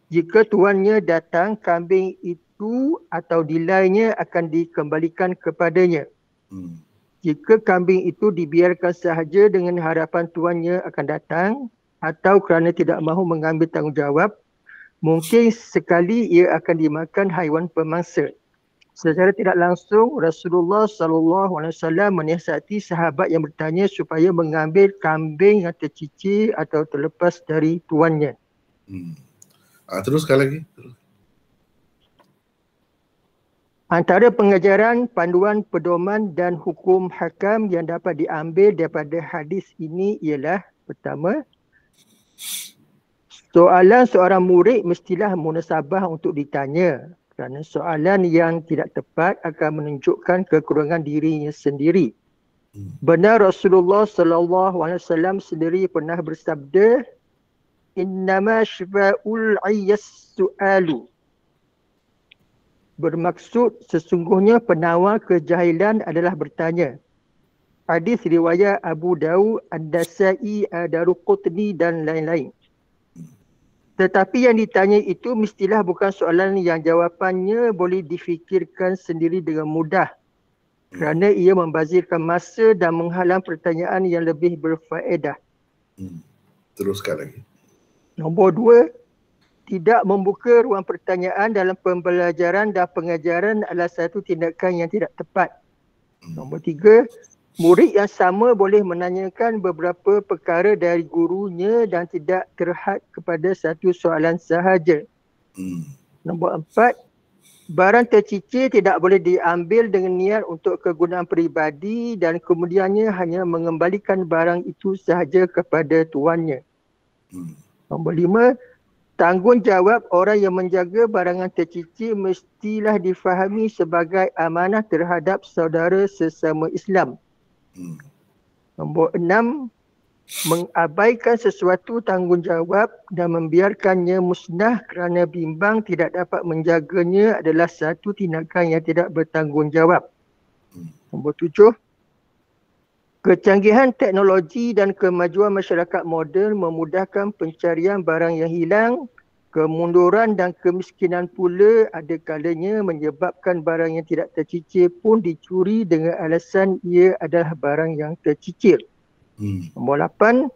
S4: Jika tuannya datang, kambing itu atau dilainya akan dikembalikan kepadanya. Jika kambing itu dibiarkan sahaja dengan harapan tuannya akan datang atau kerana tidak mahu mengambil tanggungjawab, mungkin sekali ia akan dimakan haiwan pemangsa. Secara tidak langsung, Rasulullah SAW menasihati sahabat yang bertanya supaya mengambil kambing yang tercicir atau terlepas dari tuannya.
S1: Terus sekali lagi.
S4: Antara pengajaran, panduan, pedoman dan hukum hakam yang dapat diambil daripada hadis ini ialah, pertama, soalan seorang murid mestilah munasabah untuk ditanya. Kerana soalan yang tidak tepat akan menunjukkan kekurangan dirinya sendiri. Benar Rasulullah SAW sendiri pernah bersabda, innama syifa'ul ayyas su'alu. Bermaksud sesungguhnya penawar kejahilan adalah bertanya. Hadis riwayat Abu Dawud, An-Nasa'i, Ad-Darqutni dan lain-lain. Tetapi yang ditanya itu mestilah bukan soalan yang jawapannya boleh difikirkan sendiri dengan mudah. Kerana ia membazirkan masa dan menghalang pertanyaan yang lebih berfaedah.
S1: Teruskan lagi.
S4: Nombor 2, tidak membuka ruang pertanyaan dalam pembelajaran dan pengajaran adalah satu tindakan yang tidak tepat. Nombor 3, murid yang sama boleh menanyakan beberapa perkara dari gurunya dan tidak terhad kepada satu soalan sahaja. Nombor 4, barang tercicir tidak boleh diambil dengan niat untuk kegunaan peribadi dan kemudiannya hanya mengembalikan barang itu sahaja kepada tuannya. Nombor 5, tanggungjawab orang yang menjaga barangan tercicir mestilah difahami sebagai amanah terhadap saudara sesama Islam. Nombor 6, mengabaikan sesuatu tanggungjawab dan membiarkannya musnah kerana bimbang tidak dapat menjaganya adalah satu tindakan yang tidak bertanggungjawab. Nombor 7, kecanggihan teknologi dan kemajuan masyarakat moden memudahkan pencarian barang yang hilang. Kemunduran dan kemiskinan pula ada kalanya menyebabkan barang yang tidak tercicir pun dicuri dengan alasan ia adalah barang yang tercicir. Nombor 8,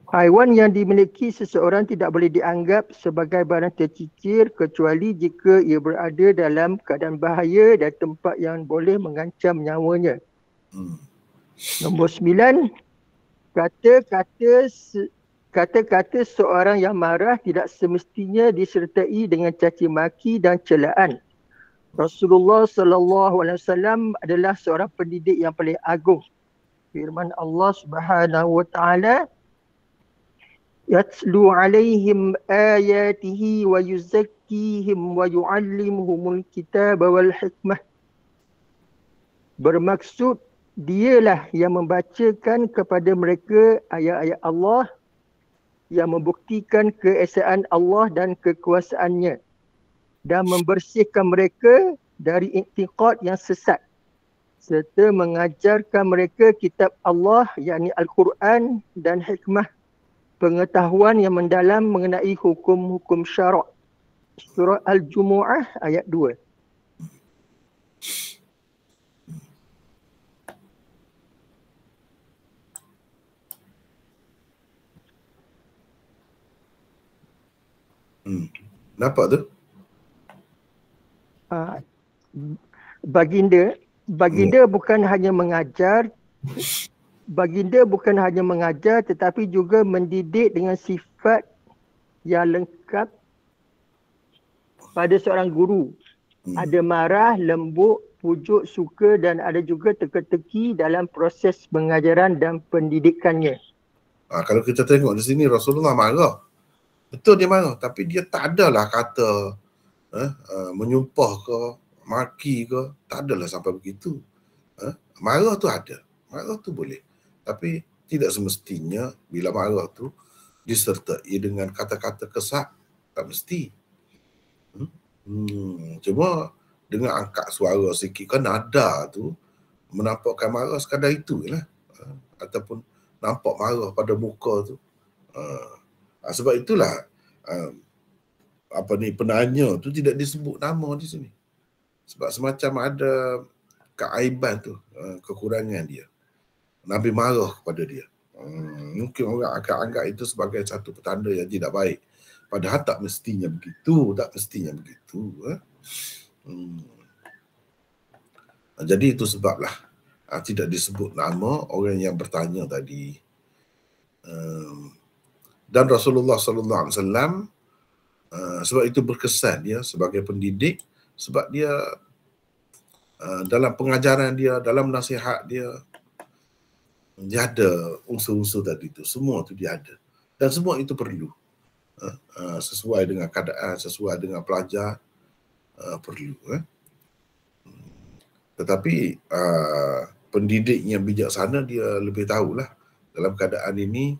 S4: haiwan yang dimiliki seseorang tidak boleh dianggap sebagai barang tercicir kecuali jika ia berada dalam keadaan bahaya dan tempat yang boleh mengancam nyawanya. Nombor 9, kata-kata seorang yang marah tidak semestinya disertai dengan caci maki dan celaan. Rasulullah SAW adalah seorang pendidik yang paling agung. Firman Allah Subhanahu wa taala, yatlu alaihim ayatihi wa yuzakkihim wa yuallimuhumul kitaba wal hikmah. Bermaksud dialah yang membacakan kepada mereka ayat-ayat Allah yang membuktikan keesaan Allah dan kekuasaannya dan membersihkan mereka dari i'tiqad yang sesat serta mengajarkan mereka kitab Allah yakni Al-Quran dan hikmah, pengetahuan yang mendalam mengenai hukum-hukum syarak. Surah Al-Jumu'ah ayat 2.
S1: Nampak tu?
S4: Baginda bukan hanya mengajar, tetapi juga mendidik dengan sifat yang lengkap pada seorang guru. Ada marah, lembut, pujuk, suka dan ada juga teka-teki dalam proses pengajaran dan pendidikannya.
S1: Kalau kita tengok di sini Rasulullah marah. Betul dia marah, tapi dia tak adalah kata menyumpah ke, maki ke, tak adalah sampai begitu. Marah tu ada, marah tu boleh. Tapi tidak semestinya bila marah tu disertai dengan kata-kata kesat, tak mesti. Cuma dengan angkat suara sikit kan nada tu menampakkan marah sekadar itu lah. Ataupun nampak marah pada muka tu. Sebab itulah penanya tu tidak disebut nama di sini. Sebab semacam ada keaiban tu, kekurangan dia. Nabi marah kepada dia. Mungkin orang akan anggap itu sebagai satu petanda yang tidak baik. Padahal tak mestinya begitu, Jadi itu sebablah tidak disebut nama orang yang bertanya tadi. Dan Rasulullah sallallahu alaihi wasallam sebab itu berkesan dia sebagai pendidik, sebab dia dalam pengajaran dia, dalam nasihat dia ada unsur-unsur tadi tu, semua tu dia ada. Dan semua itu perlu. Sesuai dengan keadaan, sesuai dengan pelajar, perlu. Tetapi pendidik yang bijaksana dia lebih tahulah dalam keadaan ini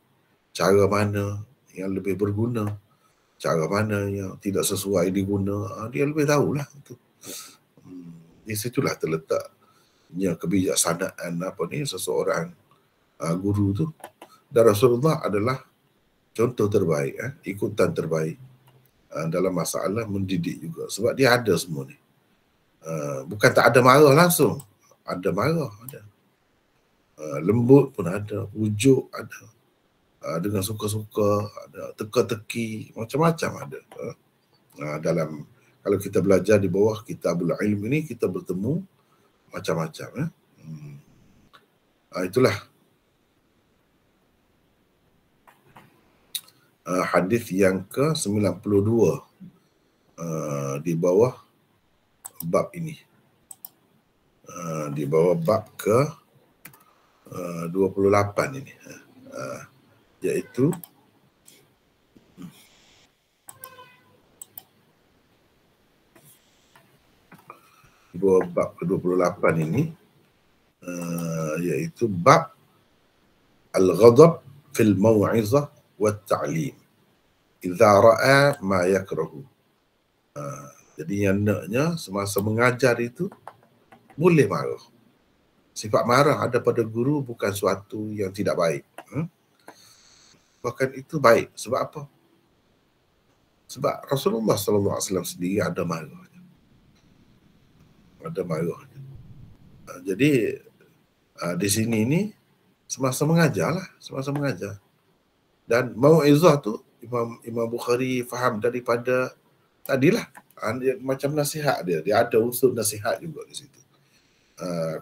S1: cara mana yang lebih berguna, cara mana yang tidak sesuai diguna, dia lebih tahulah itu. Di situlah terletaknya kebijaksanaan seseorang guru tu. Dan Rasulullah adalah contoh terbaik, ikutan terbaik dalam masalah mendidik juga. Sebab dia ada semua ni. Bukan tak ada marah langsung. Ada marah, ada. Lembut pun ada, ujuk ada. dengan suka-suka, ada teka-teki, macam-macam ada. Dalam kalau kita belajar di bawah Kitabul Ilm ini, kita bertemu macam-macam. Itulah hadis yang ke-92 di bawah bab ini. Di bawah bab ke-28 ini. Iaitu di bawah bab ke-28 ini, iaitu bab al-ghadab fil mau'izah wa ta'lim idza ra'a ma yakrahu. Jadi yang naknya semasa mengajar itu boleh marah. Sifat marah ada pada guru bukan suatu yang tidak baik. Bahkan itu baik. Sebab apa? Sebab Rasulullah SAW sendiri ada marahnya. Ada marahnya. Jadi di sini ini semasa mengajar lah, semasa mengajar. Dan mau'izah tu Imam Bukhari faham daripada tadilah macam nasihat dia ada unsur nasihat juga di situ.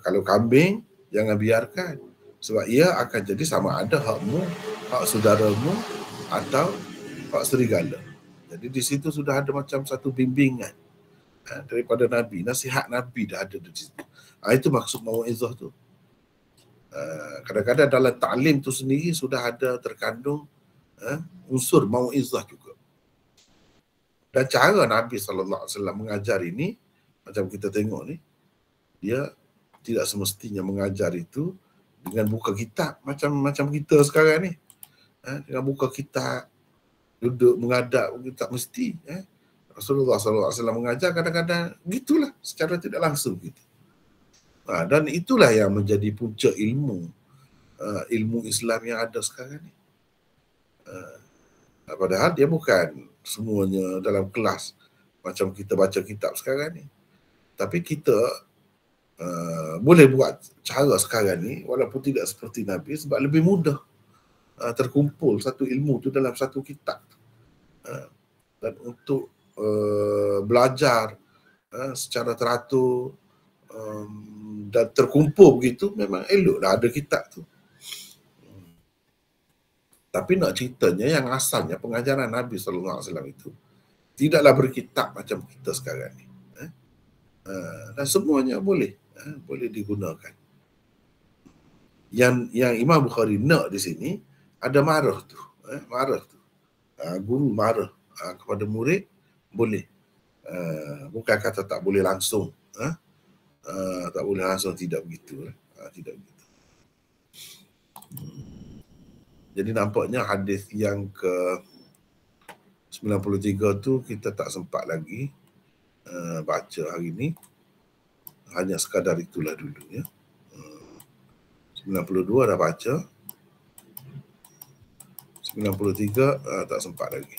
S1: Kalau kambing jangan biarkan, sebab ia akan jadi sama ada hakmu, hak saudaramu atau hak serigala. Jadi di situ sudah ada macam satu bimbingan daripada Nabi, nasihat Nabi dah ada di situ. Itu maksud mau'izah tu. Kadang-kadang dalam ta'lim tu sendiri sudah ada terkandung unsur mau'izah juga. Dan cara Nabi SAW mengajar ini, macam kita tengok ni, dia tidak semestinya mengajar itu dengan buka kitab macam kita sekarang ni. Dengan buka kitab, duduk mengadap, tak mesti. Rasulullah SAW mengajar kadang-kadang gitulah, secara tidak langsung gitu. Dan itulah yang menjadi punca ilmu Islam yang ada sekarang ni. Padahal dia bukan semuanya dalam kelas macam kita baca kitab sekarang ni. Tapi kita boleh buat cara sekarang ni walaupun tidak seperti Nabi, sebab lebih mudah terkumpul satu ilmu tu dalam satu kitab. Dan untuk belajar secara teratur dan terkumpul begitu, memang eloklah ada kitab tu. Tapi nak ceritanya yang asalnya pengajaran Nabi SAW itu tidaklah berkitab macam kita sekarang ni. Dan semuanya boleh digunakan. Yang Imam Bukhari nak di sini ada marah tu. Marah tu. Guru marah kepada murid boleh. Bukan kata tak boleh langsung. Tak boleh langsung, tidak begitu. Tidak begitu. Jadi nampaknya hadis yang ke-93 tu kita tak sempat lagi baca hari ni. Hanya sekadar itulah dulu ya. 92 dah baca. 93 tak sempat lagi.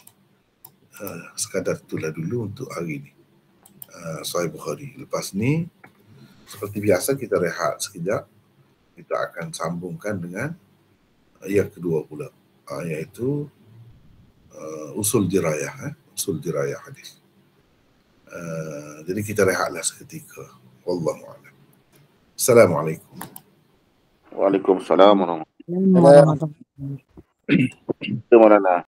S1: Sekadar itulah dulu untuk hari ni. Sahih Bukhari. Lepas ni seperti biasa kita rehat sekejap. Kita akan sambungkan dengan yang kedua pula, iaitu usul dirayah, usul dirayah hadis. Jadi kita rehatlah seketika. Wallahu a'lam. Assalamualaikum.
S2: Waalaikumsalam warahmatullahi wabarakatuh.